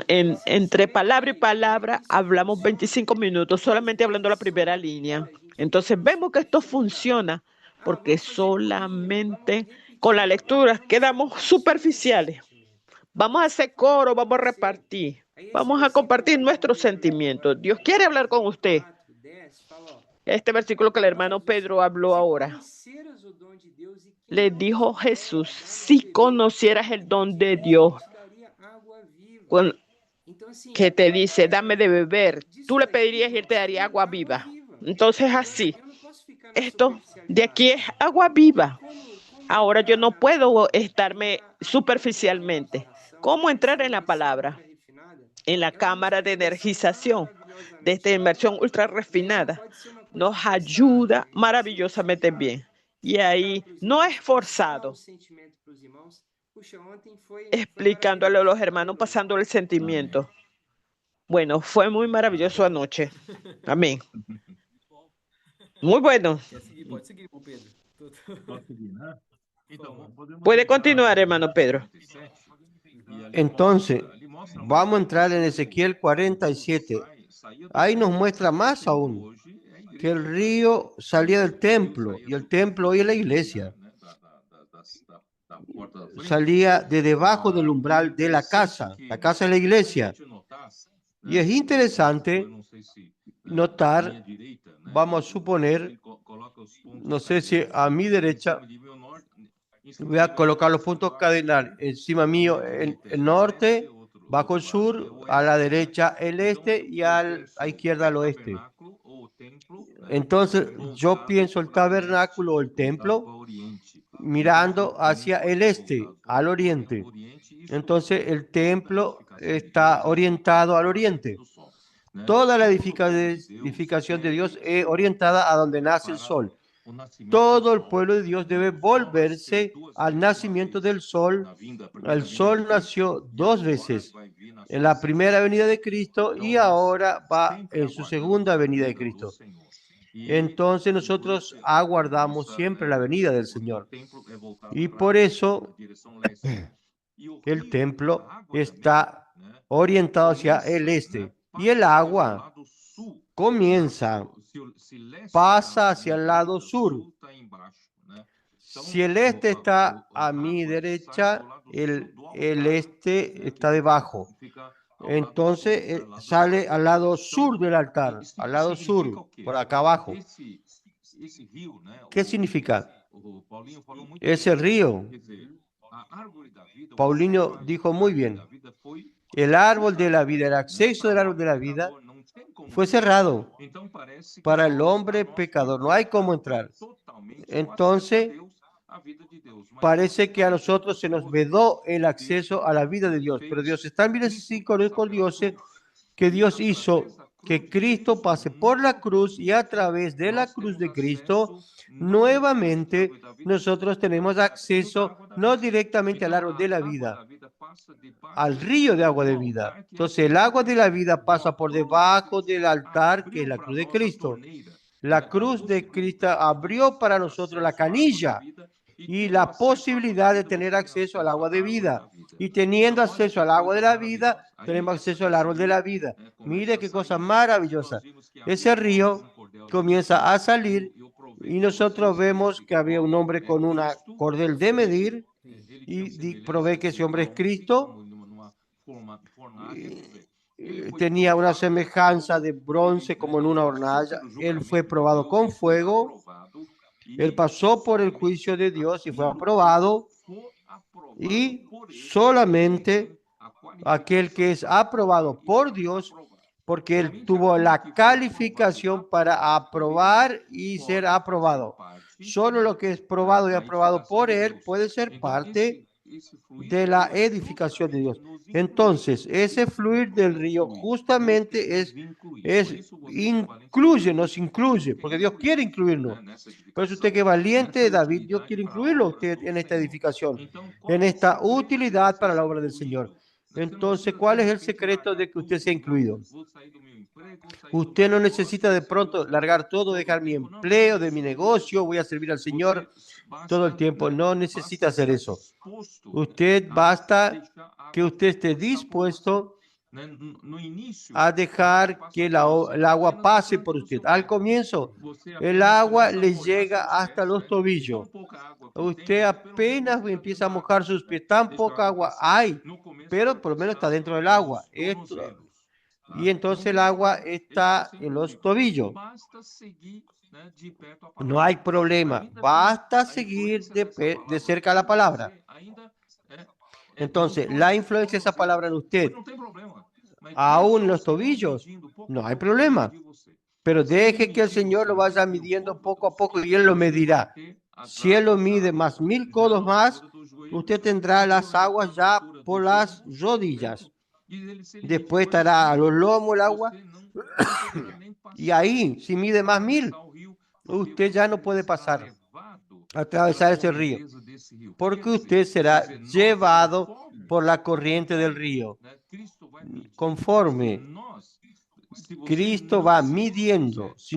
Entre palabra y palabra hablamos 25 minutos, solamente hablando la primera línea. Entonces vemos que esto funciona porque solamente con la lectura quedamos superficiales. Vamos a hacer coro, vamos a repartir, vamos a compartir nuestros sentimientos. Dios quiere hablar con usted. Este versículo que el hermano Pedro habló ahora. Le dijo Jesús: si conocieras el don de Dios, que te dice, dame de beber, tú le pedirías y él te daría agua viva. Entonces así, esto de aquí es agua viva. Ahora yo no puedo estarme superficialmente. ¿Cómo entrar en la palabra? En la cámara de energización de esta inmersión ultra refinada nos ayuda maravillosamente bien. Y ahí no es forzado, explicándole a los hermanos, pasando el sentimiento. Bueno, fue muy maravilloso anoche. Amén. Muy bueno. Pode seguir, irmão Pedro. Puede continuar, hermano Pedro. Entonces, vamos a entrar en Ezequiel 47. Ahí nos muestra más aún que el río salía del templo, y el templo hoy es la iglesia. Salía de debajo del umbral de la casa es la iglesia. Y es interesante notar, vamos a suponer, no sé si a mi derecha, voy a colocar los puntos cardinales, encima mío el norte, bajo el sur, a la derecha el este y a izquierda el oeste. Entonces yo pienso el tabernáculo o el templo mirando hacia el este, al oriente. Entonces el templo está orientado al oriente. Toda la edificación de Dios es orientada a donde nace el sol. Todo el pueblo de Dios debe volverse al nacimiento del sol. El sol nació dos veces, en la primera venida de Cristo y ahora va en su segunda venida de Cristo. Entonces nosotros aguardamos siempre la venida del Señor. Y por eso el templo está orientado hacia el este. Y el agua pasa hacia el lado sur. Si el este está a mi derecha, el este está debajo. Entonces sale al lado sur del altar, al lado sur, por acá abajo. ¿Qué significa? Es el río. Paulinho dijo muy bien. El árbol de la vida, el acceso del árbol de la vida fue cerrado para el hombre pecador. No hay cómo entrar. Entonces, parece que a nosotros se nos vedó el acceso a la vida de Dios. Pero Dios es tan misericordioso que Dios hizo que Cristo pase por la cruz y a través de la cruz de Cristo, nuevamente nosotros tenemos acceso no directamente al árbol de la vida, al río de agua de vida. Entonces el agua de la vida pasa por debajo del altar que es la cruz de Cristo. La cruz de Cristo abrió para nosotros la canilla y la posibilidad de tener acceso al agua de vida. Y teniendo acceso al agua de la vida, tenemos acceso al árbol de la vida. Mire qué cosa maravillosa. Ese río comienza a salir y nosotros vemos que había un hombre con una cordel de medir y probé que ese hombre es Cristo. Tenía una semejanza de bronce como en una hornalla. Él fue probado con fuego. Él pasó por el juicio de Dios y fue aprobado. Y solamente aquel que es aprobado por Dios, porque él tuvo la calificación para aprobar y ser aprobado. Solo lo que es probado y aprobado por él puede ser parte de la edificación de Dios. Entonces, ese fluir del río justamente nos incluye, porque Dios quiere incluirnos. Por eso usted que es valiente, David, Dios quiere incluirlo a usted en esta edificación, en esta utilidad para la obra del Señor. Entonces, ¿cuál es el secreto de que usted sea incluido? Usted no necesita de pronto largar todo, dejar mi empleo, de mi negocio, voy a servir al Señor todo el tiempo. No necesita hacer eso. Usted basta que usted esté dispuesto a dejar que el agua pase por usted. Al comienzo, el agua le llega hasta los tobillos. Usted apenas empieza a mojar sus pies. Tan poca agua hay, pero por lo menos está dentro del agua. Y entonces el agua está en los tobillos. No hay problema. Basta seguir de cerca la palabra. Entonces, la influencia de esa palabra en usted, aún en los tobillos, no hay problema. Pero deje que el Señor lo vaya midiendo poco a poco y Él lo medirá. Si Él lo mide más 1000 codos más, usted tendrá las aguas ya por las rodillas. Después estará a los lomos el agua. Y ahí, si mide más 1000, usted ya no puede pasar, atravesar ese río, porque usted será llevado por la corriente del río. Conforme Cristo va midiendo, si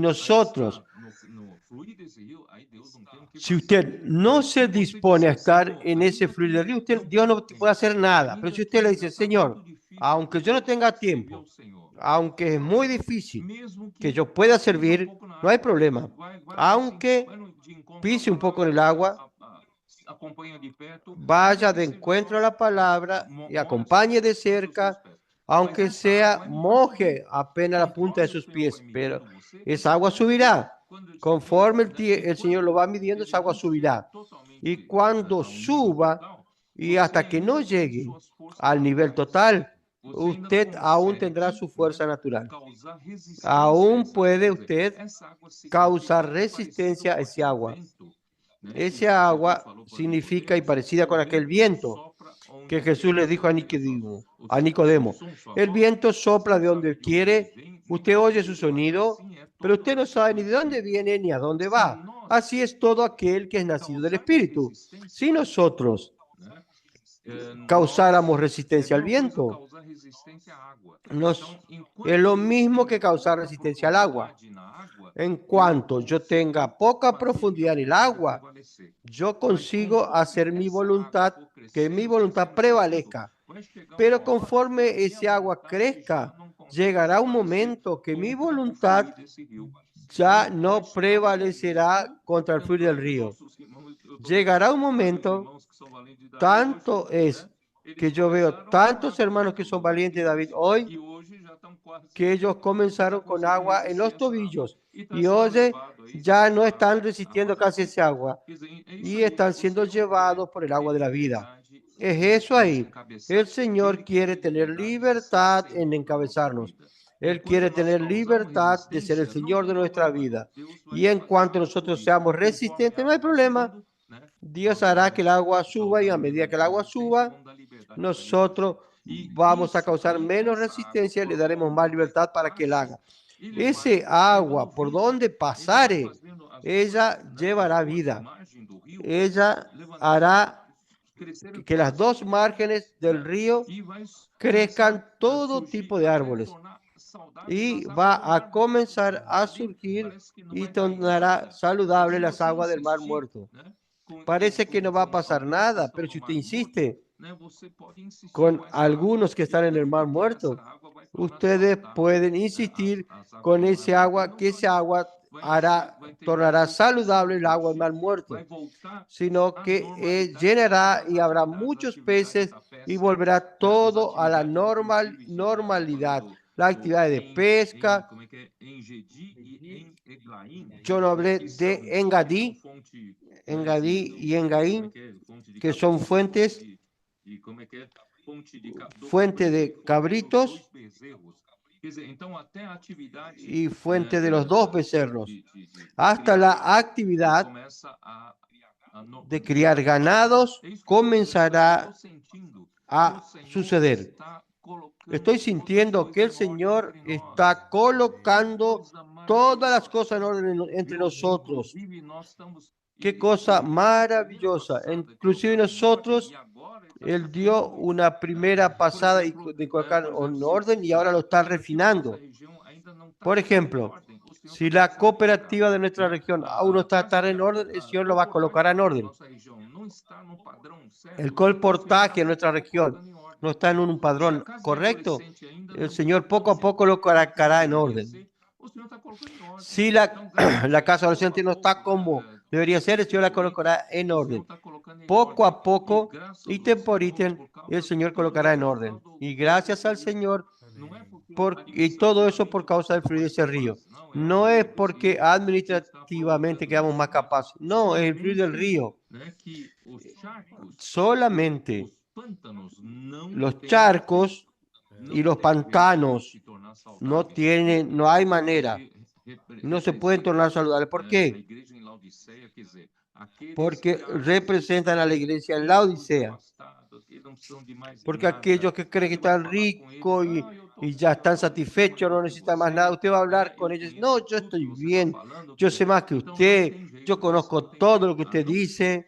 usted no se dispone a estar en ese fluir del río, Dios no puede hacer nada. Pero si usted le dice, Señor, aunque yo no tenga tiempo, aunque es muy difícil que yo pueda servir, no hay problema. Aunque pise un poco en el agua, vaya de encuentro a la palabra y acompañe de cerca, aunque sea moje apenas la punta de sus pies, pero esa agua subirá. Conforme el Señor lo va midiendo, esa agua subirá. Y cuando suba y hasta que no llegue al nivel total, usted aún tendrá su fuerza natural. Aún puede usted causar resistencia a ese agua. Ese agua significa y parecida con aquel viento que Jesús les dijo a Nicodemo. El viento sopla de donde quiere, usted oye su sonido, pero usted no sabe ni de dónde viene ni a dónde va. Así es todo aquel que es nacido del Espíritu. Si nosotros causáramos resistencia al viento, es lo mismo que causar resistencia al agua. En cuanto yo tenga poca profundidad en el agua, yo consigo hacer mi voluntad, que mi voluntad prevalezca. Pero conforme ese agua crezca, llegará un momento que mi voluntad ya no prevalecerá contra el fluir del río. Llegará un momento, tanto es que yo veo tantos hermanos que son valientes, David, hoy, que ellos comenzaron con agua en los tobillos y hoy ya no están resistiendo casi ese agua y están siendo llevados por el agua de la vida. Es eso ahí. El Señor quiere tener libertad en encabezarnos. Él quiere tener libertad de ser el Señor de nuestra vida. Y en cuanto nosotros seamos resistentes, no hay problema. Dios hará que el agua suba y a medida que el agua suba, nosotros vamos a causar menos resistencia y le daremos más libertad para que él haga. Ese agua, por donde pasare, ella llevará vida. Ella hará que las dos márgenes del río crezcan todo tipo de árboles y va a comenzar a surgir y tornará saludable las aguas del mar muerto. Parece que no va a pasar nada, pero si usted insiste con algunos que están en el mar muerto, ustedes pueden insistir con ese agua, que ese agua tornará saludable el agua del mar muerto, sino que llenará y habrá muchos peces y volverá todo a la normalidad. La actividad de pesca. Yo no hablé de Engadí y Engaín, que son fuentes de cabritos y fuente de los dos becerros, hasta la actividad de criar ganados comenzará a suceder. Estoy sintiendo que el Señor está colocando todas las cosas en orden entre nosotros. Qué cosa maravillosa. Inclusive nosotros, Él dio una primera pasada de colocar en orden y ahora lo está refinando. Por ejemplo, si la cooperativa de nuestra región aún no está en orden, el Señor lo va a colocar en orden. El colportaje en nuestra región no está en un padrón correcto, el Señor poco a poco lo colocará en orden. Si la casa adolescente no está como debería ser, el Señor la colocará en orden. Poco a poco, ítem por ítem, el Señor colocará en orden. Y gracias al Señor, y todo eso por causa del fluir de ese río. No es porque administrativamente quedamos más capaces. No, es el fluir del río. Solamente los charcos y los pantanos no hay manera. No se pueden tornar saludables. ¿Por qué? Porque representan a la iglesia en la Odisea. Porque aquellos que creen que están ricos y ya están satisfechos, no necesitan más nada, usted va a hablar con ellos. No, yo estoy bien, yo sé más que usted, yo conozco todo lo que usted dice.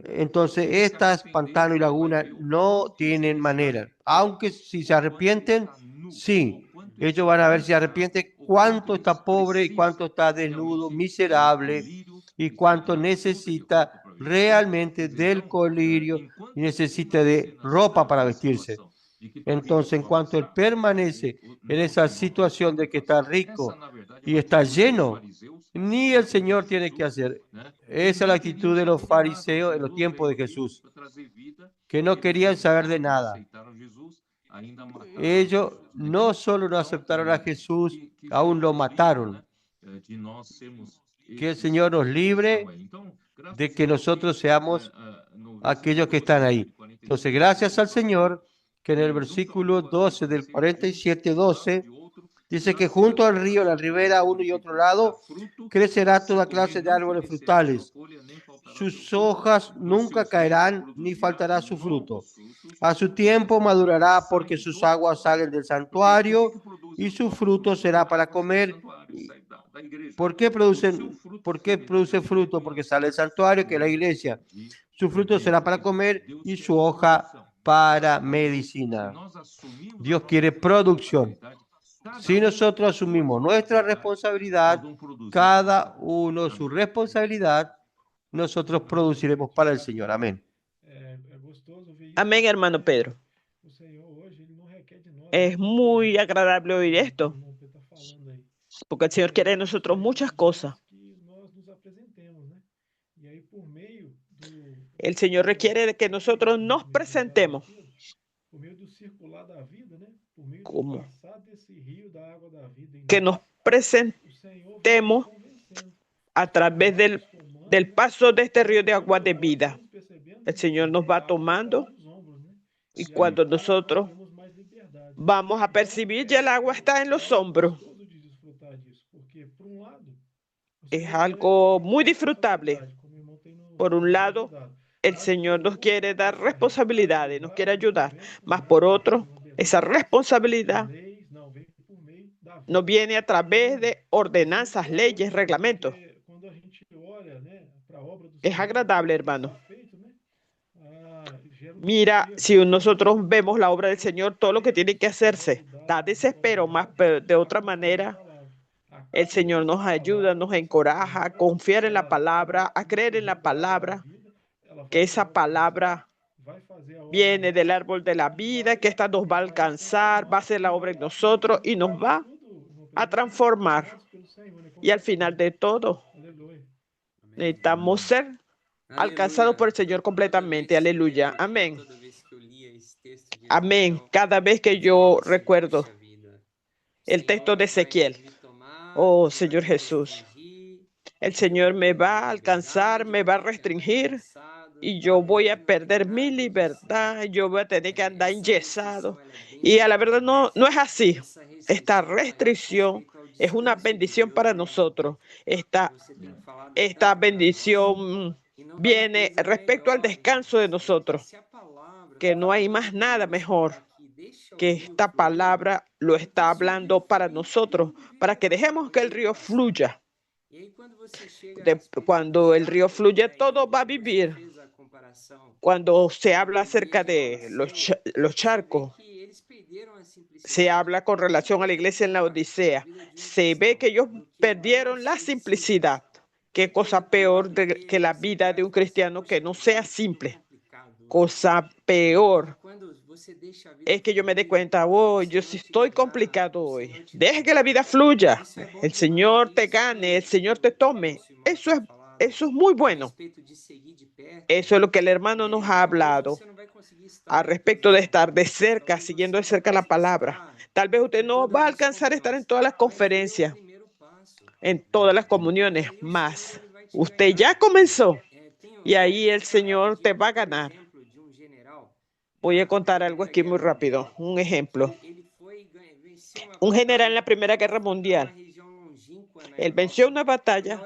Entonces, estas pantanos y lagunas no tienen manera. Aunque si se arrepienten, sí, ellos van a ver si se arrepienten cuánto está pobre y cuánto está desnudo, miserable y cuánto necesita realmente del colirio y necesita de ropa para vestirse. Entonces, en cuanto él permanece en esa situación de que está rico y está lleno, ni el Señor tiene que hacer. Esa es la actitud de los fariseos en los tiempos de Jesús, que no querían saber de nada. Ellos no solo no aceptaron a Jesús, aún lo mataron. Que el Señor nos libre de que nosotros seamos aquellos que están ahí. Entonces, gracias al Señor, que en el versículo 12 del 47:12, Dice que junto al río, la ribera, a uno y otro lado, crecerá toda clase de árboles frutales. Sus hojas nunca caerán, ni faltará su fruto. A su tiempo madurará, porque sus aguas salen del santuario, y su fruto será para comer. ¿Por qué produce fruto? Porque sale del santuario, que es la iglesia. Su fruto será para comer y su hoja para medicina. Dios quiere producción. Si nosotros asumimos nuestra responsabilidad, cada uno su responsabilidad, nosotros produciremos para el Señor. Amén. Amén, hermano Pedro. Es muy agradable oír esto, porque el Señor quiere de nosotros muchas cosas. El Señor requiere de que nosotros nos presentemos como que nos presentemos a través del paso de este río de agua de vida. El Señor nos va tomando y cuando nosotros vamos a percibir, ya el agua está en los hombros. Es algo muy disfrutable. Por un lado, el Señor nos quiere dar responsabilidades, nos quiere ayudar, mas por otro, esa responsabilidad nos viene a través de ordenanzas, leyes, reglamentos. Es agradable, hermano. Mira, si nosotros vemos la obra del Señor, todo lo que tiene que hacerse, da desespero, más de otra manera, el Señor nos ayuda, nos encoraja a confiar en la palabra, a creer en la palabra, que esa palabra viene del árbol de la vida, que esta nos va a alcanzar, va a hacer la obra en nosotros y nos va a transformar. Y al final de todo, necesitamos ser alcanzados por el Señor completamente. Aleluya. Amén. Amén. Cada vez que yo recuerdo el texto de Ezequiel, oh Señor Jesús, el Señor me va a alcanzar, me va a restringir y yo voy a perder mi libertad, yo voy a tener que andar enyesado. Y a la verdad no es así. Esta restricción es una bendición para nosotros. Esta bendición viene respecto al descanso de nosotros, que no hay más nada mejor que esta palabra lo está hablando para nosotros, para que dejemos que el río fluya. Cuando el río fluye, todo va a vivir. Cuando se habla acerca de los charcos, se habla con relación a la iglesia en la Odisea. Se ve que ellos perdieron la simplicidad. Qué cosa peor que la vida de un cristiano que no sea simple. Cosa peor es que yo me dé cuenta, oh, yo sí estoy complicado hoy. Deje que la vida fluya. El Señor te gane, el Señor te tome. Eso es muy bueno. Eso es lo que el hermano nos ha hablado al respecto de estar de cerca, siguiendo de cerca la palabra. Tal vez usted no va a alcanzar a estar en todas las conferencias, en todas las comuniones, más usted ya comenzó y ahí el Señor te va a ganar. Voy a contar algo aquí muy rápido, un ejemplo. Un general en la Primera Guerra Mundial, él venció una batalla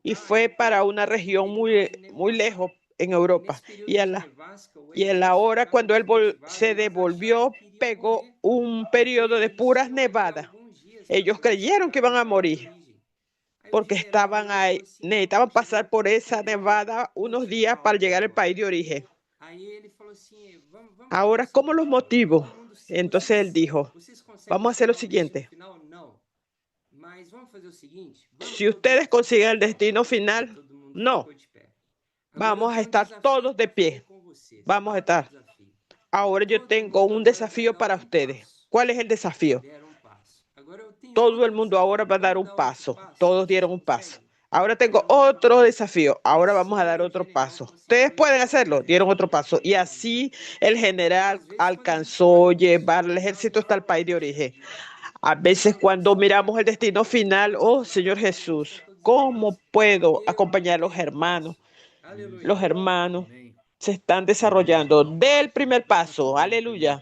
y fue para una región muy lejos en Europa. Y a la hora cuando él se devolvió, pegó un periodo de puras nevadas. Ellos creyeron que iban a morir porque estaban ahí, necesitaban pasar por esa nevada unos días para llegar al país de origen. Ahora, ¿cómo los motivo? Entonces él dijo, vamos a hacer lo siguiente. Si ustedes consiguen el destino final, no. Vamos a estar todos de pie. Vamos a estar. Ahora yo tengo un desafío para ustedes. ¿Cuál es el desafío? Todo el mundo ahora va a dar un paso. Todos dieron un paso. Ahora tengo otro desafío. Ahora vamos a dar otro paso. Ustedes pueden hacerlo. Dieron otro paso. Y así el general alcanzó llevar el ejército hasta el país de origen. A veces cuando miramos el destino final, oh Señor Jesús, ¿cómo puedo acompañar a los hermanos? Los hermanos se están desarrollando del primer paso. Aleluya.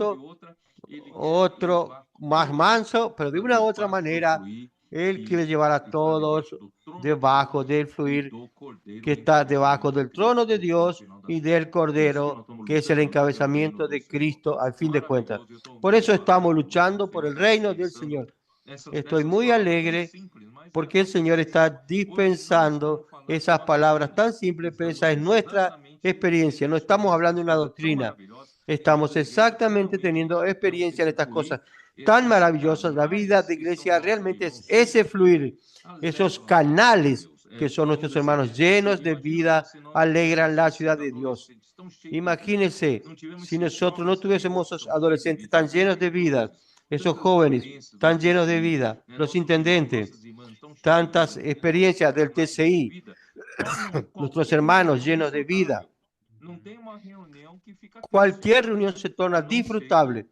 otro más manso, pero de una u otra manera Él quiere llevar a todos debajo del fluir que está debajo del trono de Dios y del Cordero, que es el encabezamiento de Cristo al fin de cuentas. Por eso estamos luchando por el reino del Señor. Estoy muy alegre porque el Señor está dispensando esas palabras tan simples, pero esa es nuestra experiencia. No estamos hablando de una doctrina. Estamos exactamente teniendo experiencia en estas cosas tan maravillosas. La vida de iglesia realmente es ese fluir, esos canales que son nuestros hermanos llenos de vida, alegran la ciudad de Dios. Imagínense si nosotros no tuviésemos esos adolescentes tan llenos de vida, esos jóvenes tan llenos de vida, los intendentes, tantas experiencias del TCI, nuestros hermanos llenos de vida. Cualquier reunión se torna disfrutable.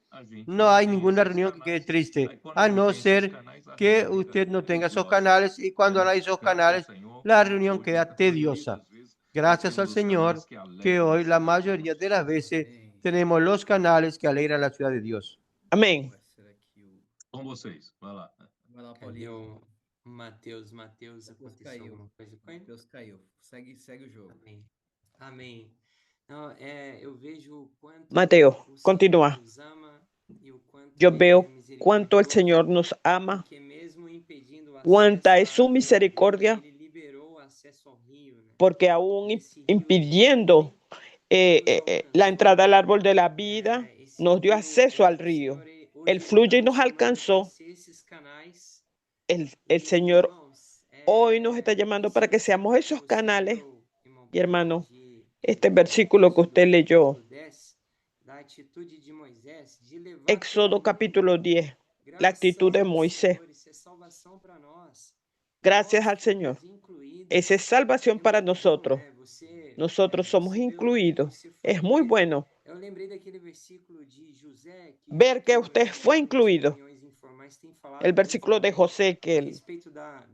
No hay ninguna reunión que quede triste, a no ser que usted no tenga esos canales, y cuando no hay esos canales, la reunión queda tediosa. Gracias al Señor que hoy la mayoría de las veces tenemos los canales que alegran la ciudad de Dios. Amém. Com vocês, vai lá. Vai lá, Cadê Paulinho. o Mateus? Mateus, Mateus aconteceu caiu. alguma coisa com ele? Deus caiu. Segue o jogo. Amém. Amém. Não, eu vejo o quanto Mateo, o Senhor continúa. nos ama e o quanto Yo Ele veo é cuánto el misericordioso, Señor nos ama, porque mesmo impedindo o cuánta acesso es à su água da vida, misericordia, Ele liberou o acesso ao rio, né? porque aún Esse rio impidiendo la entrada al árbol de la vida, esse nos dio rio, acceso al o río. Senhor, hoje Él fluye y está nos chamando para alcanzó. ser esses canais. El E, Señor irmãos, hoy nos está llamando para que esse seamos esos versículo que você canales. leu, irmão Y hermano, de este versículo que usted leyó, capítulo 10, da atitude de Moisés, de levar Éxodo todo capítulo mundo. 10, la Graças actitud de ao Moisés. Senhor, isso é salvação para nós. Gracias Nós al Señor. fomos incluídos. Esa es salvación É para muito bom, nosotros. Você, Nosotros somos você vê o que incluidos. você foi Es muy incluído. bueno Eu lembrei daquele versículo de José ver que que usted fue nas incluido. reuniões informais tem falado El muito versículo de também José que a respeito da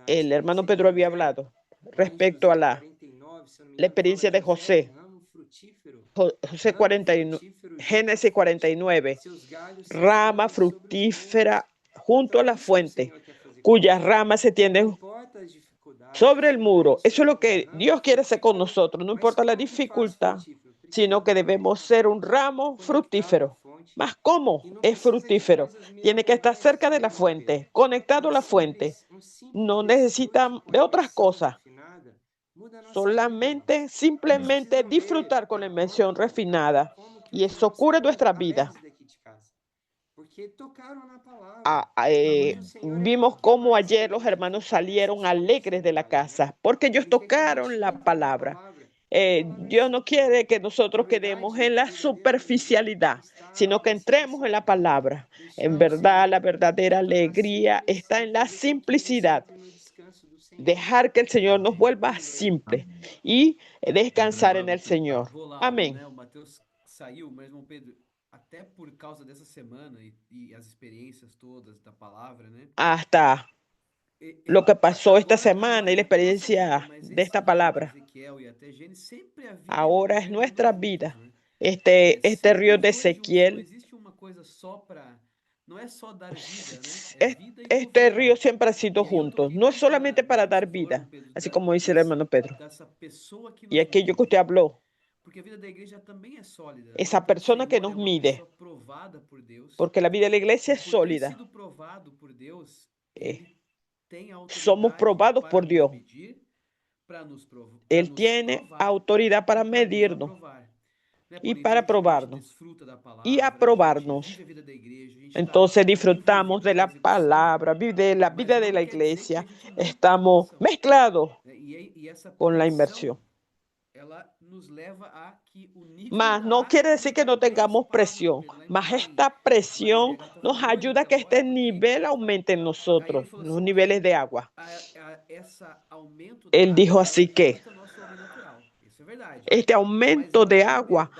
el hermano experiência de Pedro había José. hablado Lá em respecto a José la 49, se eu não me la engano, experiencia de fala José, José. ramo frutífero. José Ramo 49, frutífero junto à Génesis fonte, 49, seus galhos se rama estendem sobre os fructífera montes. junto a la Então, isso que o fuente, Senhor quer fazer cuyas conosco. ramas se Não tienden importa as dificuldades, sobre el nós muro. devemos Eso es ser lo como que ramo Dios quiere hacer con frutífero. nosotros, no Mas importa la como que faz dificultad, frutífero? sino que Principalmente debemos com a ser un fonte, ramo conectado à fructífero. fonte. Mas ¿cómo E não es precisa de fructífero? coisas Tiene que estar mirabolantes, cerca de né, la irmão Pedro? fuente, conectado a la fuente. Um simples No versículo necesita de de otras conexão cosas, refinada muda a nossa vida, solamente, irmãos. simplemente Precisam ver disfrutar con la inmersión refinada como que y os eso irmãos cura saíram nuestra vida. alegres daqui de casa. Porque tocaram na palavra. Vimos Vimos cómo ayer los hermanos salieron alegres de la casa porque ellos tocaron la palabra. Dios no quiere que nosotros quedemos en la superficialidad, sino que entremos en la palabra. En verdad, la verdadera alegría está en la simplicidad. Dejar que el Señor nos vuelva simple y descansar en el Señor. Vou lá, Amém. né? O Mateus saiu, mas, irmão Pedro, até por causa dessa semana e as experiências todas da palavra, né? Hasta lo que pasó esta semana y la experiencia de esta palabra. Ahora es nuestra vida. Este río de Ezequiel, este río siempre ha sido junto. No es solamente para dar vida, así como dice el hermano Pedro. Y aquello que usted habló, esa persona que nos mide, porque la vida de la iglesia es sólida. Somos probados por Dios. Él tiene autoridad para medirnos y para probarnos y aprobarnos. Entonces disfrutamos de la palabra, de la vida de la iglesia. Estamos mezclados con la inversión. Mas no quiere decir que no tengamos presión, mas esta presión nos ayuda a que este nivel aumente en nosotros, los niveles de agua. Él dijo así que este aumento de agua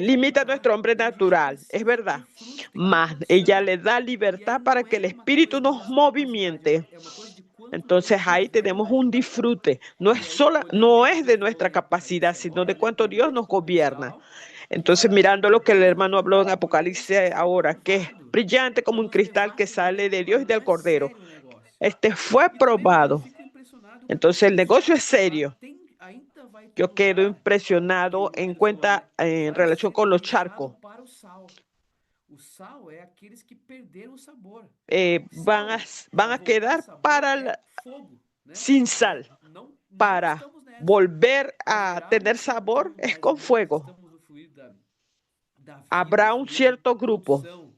limita nuestro hombre natural, es verdad, mas ella le da libertad para que el espíritu nos movimente. Entonces ahí tenemos un disfrute. No es de nuestra capacidad, sino de cuánto Dios nos gobierna. Entonces, mirando lo que el hermano habló en Apocalipsis ahora, que brillante como un cristal que sale de Dios y del Não é Cordero. sério o negócio. Este fue E também, meu, eu probado. fico impressionado porque Entonces el negocio es só serio. ainda vai ter Yo quedo lugar, que impresionado o en Pedro falou, cuenta né? en Vai relación ser con los deixado charcos. para o sal. O sal é aqueles que perderam o sabor. Van a Para voltar quedar sabor para é fogo, né? sin sal. Não Para estamos nessa. volver a Haverá tener certo sabor grupo, es mas con nós fuego. estamos no fluir da vida, Habrá un fluir de cierto grupo. produção.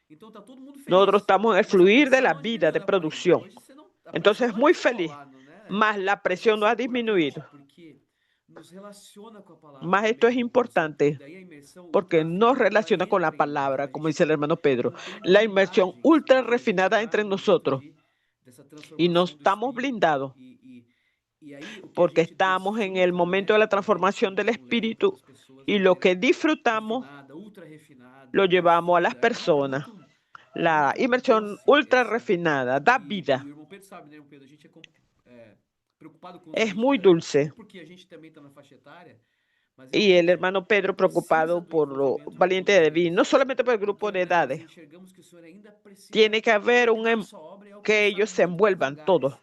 Então tá todo mundo feliz. Nosotros estamos en el Mas a fluir de pressão la não vida de diminuiu, né, Paulinho? producción. Hoje você não, a pressão Entonces, não muy aumentou feliz. lá, né? Mas la Mas presión no ha isso é importante disminuido. porque nos relaciona com a palavra Mas também, esto es né? importante Daí a imersão porque ultra nos refinada, ela relaciona con entra la em nós, palabra, né? A como gente dice el hermano Pedro. não tem La como blindar a inmersión gente, ultra porque a gente refinada tá entre no momento nosotros dessa y transformação no do estamos espírito blindados e aí o que a porque gente estamos en el desfruta, momento né? de la A gente transformación del então leva para espíritu outras pessoas de y lo maneira que disfrutamos refinada, ultra refinada, lo dá llevamos a las vida, personas. é La muito inmersión doce ultra refinada da e vida. o irmão Pedro sabe, né, irmão Pedro? A gente preocupado com os Es mais muy velhos, dulce. não porque a gente também está na faixa etária, mas Y el realmente hermano Pedro precisa preocupado do por lo envolvimento de valiente todos de eles, David, no solamente por el porque grupo de nós edades. enxergamos que o Senhor ainda precisa Tiene que haber terminar a sua obra e que alcançar ellos se muito mais envuelvan lugares. todos,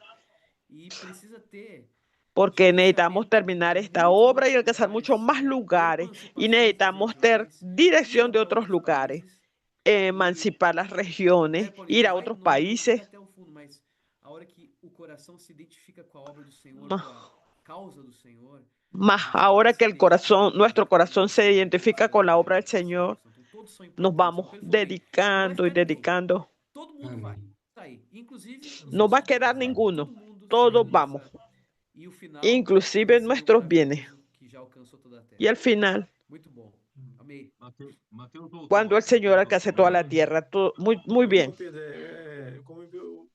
E precisa ter porque necesitamos gerenciamento de terminar esta muitos obra y outros alcanzar muchos lugares, más né? lugares. Y Emancipações das necesitamos tener regiões, dirección ida de para otros outros lugares, países. emancipar las Né, regiones, Paulinho? ir a otros Não adianta ir países. até o fundo, mas a hora que o coração se identifica com a obra do Senhor, Ma- com a causa do Senhor, Más a gente ahora começa que a el corazón, identificar nuestro cada corazón se missão que identifica Deus con la tem obra del na nossa Señor, geração. Então, todos são nos importantes. vamos Como Pedro falou bem, não vai dedicando y ficar ninguém. dedicando. Todo mundo vai Amém. sair, inclusive os No va a nossos quedar bens. ninguno, Todo mundo todos saindo vamos, e o final inclusive vai ser o nuestros bienes. maravilhoso que já alcançou toda a terra. Y al final, Muito bom. Amei. Mateus voltou. cuando el Señor Mateus alcance voltou. toda la tierra, muy Ô, bien. irmão Pedro, como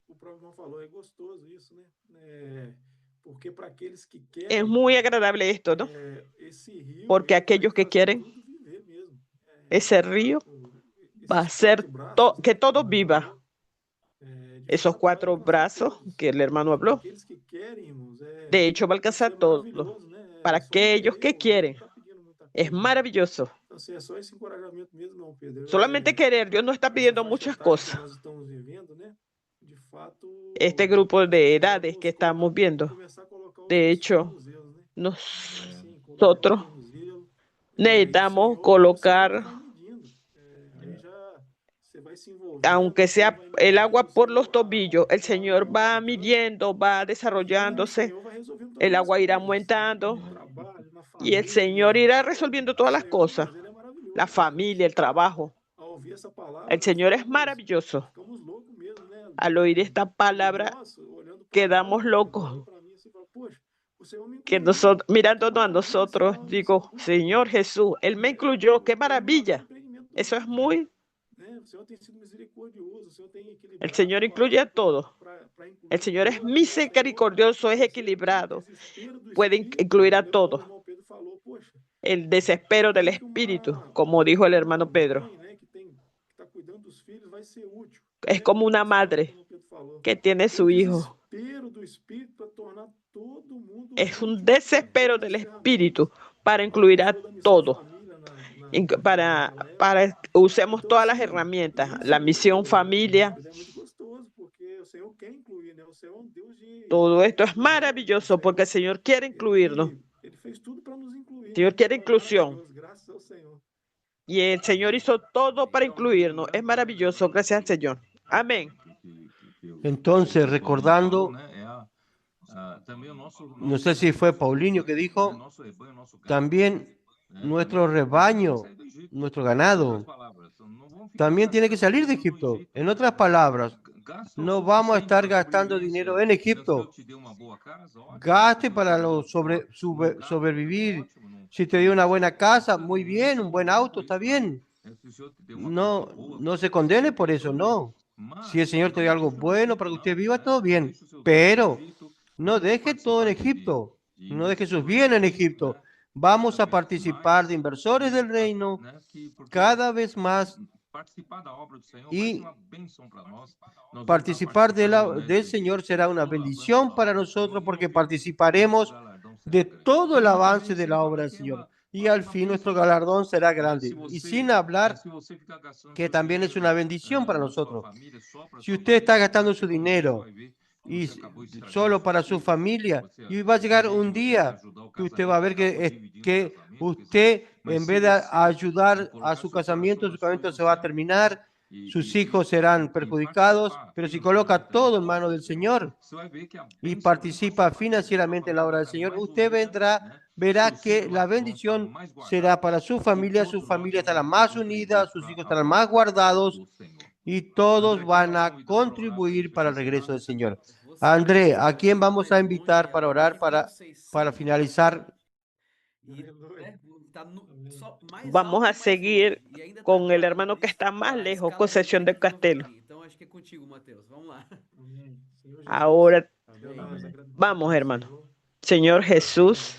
o próprio irmão falou, é gostoso isso, né? Porque para aqueles que Es querem, muy agradable esto, ¿no? esse rio Porque ele vai aquellos que fazer quieren tudo viver mesmo. ese río va a Esses hacer quatro braços, que né, todo como viva. falou, de Esos fato, vai 4 alcançar brazos todos. que el hermano Para habló, aqueles que querem, irmãos, de hecho va a isso alcanzar é todo. maravilhoso, né? Para Só um aquellos querer, que irmão, Deus quieren, não está pedindo muita es coisa. maravilloso. Então, assim, é só esse encorajamento mesmo, irmão Pedro. Solamente querer, Dios no está Essa pidiendo faixa muchas etária que cosas. nós estamos vivendo, né? De fato, Este grupo acho que o de Senhor edades que nos coloca estamos para viendo, começar a colocar os de nossos hecho, tornozelos, né? Assim, colocar o nosotros tornozelo. E o necesitamos Senhor que colocar, vai medindo. Aí já você vai se envolvendo, aunque o Senhor sea vai el medindo, agua o por Senhor los tobillos, el a água Señor vai va aumentando, midiendo, va e o desarrollándose, Senhor vai resolvendo el todas as agua irá coisas. aumentando No trabalho, na y el Señor família. irá resolviendo O todas las Senhor, cosas, irmãos, ele é maravilhoso. la A familia, el gente, trabajo. ao ouvir essa palavra, El nós Señor es ficamos maravilloso. loucos mesmo, né? Al oír esta Digo, palabra, nossa, olhando para nós, quedamos irmão Pedro, olha locos. para mim assim e fala, poxa, o Senhor me Que incluiu. nosotros, Que mirándonos a maravilha, nosotros, Senhor, digo, você busca, Señor Jesús, Él me incluyó, qué para mim é o melhor maravilla. empreendimento do Eso es mundo. muy, Né? O Senhor tem sido misericordioso, o Senhor tem el equilibrado Señor a incluye a palavra todos. para incluir El Señor es todos. O Senhor misericordioso, es trazer o equilibrado, desespero do puede espírito. incluir a Lembra quando o todos. irmão Pedro falou, poxa, El desespero del como que espíritu, como dijo el hermano Pedro, mãe, né, que está cuidando dos filhos vai ser útil. es Né? como una Essa palavra que o madre irmão Pedro falou. que tiene O su hijo. desespero do espírito para tornar todo mundo Es un útil desespero para del todas as espíritu ferramentas. para Paulo incluir a falou da missão todos, família para, naquela época. para usemos Então, todas las assim, herramientas, isso, la misión irmão familia, Pedro, é muito gostoso, porque o Senhor quer incluir, né? O Senhor é um Deus de todo esto es inclusão, né? O maravilloso porque el Senhor, Señor quiere incluirnos. ele fez tudo para nos incluir. El Señor quiere Então, é inclusión. maravilhoso, graças ao Senhor. Y el Señor hizo todo para incluirnos. Es maravilloso, gracias al Señor. Amén. Entonces, recordando, no sé si fue Paulinho que dijo, también nuestro rebaño, nuestro ganado, también tiene que salir de Egipto. En otras palabras, no vamos a estar gastando dinero en Egipto. Gaste para sobrevivir. Si te dio una buena casa, muy bien, un buen auto, está bien. No se condene por eso, no. Si el Señor te dio algo bueno para que usted viva, todo bien. Pero no deje todo en Egipto. No deje sus bienes en Egipto. Vamos a participar de inversores del reino cada vez más. Y participar del Señor será una bendición para nosotros porque participaremos de todo el avance de la obra del Señor. y al fin nuestro galardón será grande. Y sin hablar que también es una bendición para nosotros. Si usted está gastando su dinero y solo para su familia, y va a llegar un día que usted va a ver que usted, en vez de ayudar a su casamiento se va a terminar, sus hijos serán perjudicados, pero si coloca todo en manos del Señor y participa financieramente en la obra del Señor, usted verá que la bendición será para su familia estará más unida, sus hijos estarán más guardados y todos van a contribuir para el regreso del Señor. André, ¿a quién vamos a invitar para orar para finalizar? Vamos a seguir con el hermano que está más lejos, Concepción del Castelo. Ahora vamos, hermano. Señor Jesús,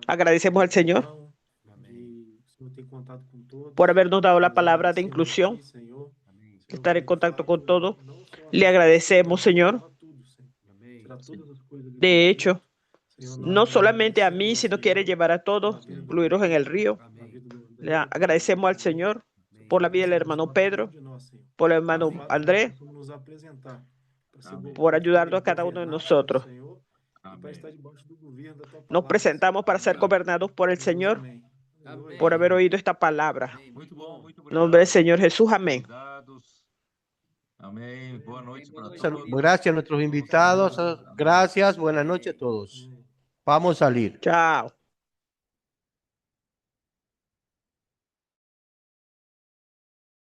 agradecemos al Señor por habernos dado la palabra de inclusión, estar en contacto con todo. Le agradecemos, Señor. De hecho, no solamente a mí, sino quiere llevar a todos, incluirlos en el río. Le agradecemos al Señor por la vida del hermano Pedro, por el hermano Andrés, por ayudarnos a cada uno de nosotros. Nos presentamos para ser gobernados por el Señor, por haber oído esta palabra. En nombre del Señor Jesús, amén. Gracias a nuestros invitados. Gracias. Buenas noches a todos. Vamos a salir. Chao.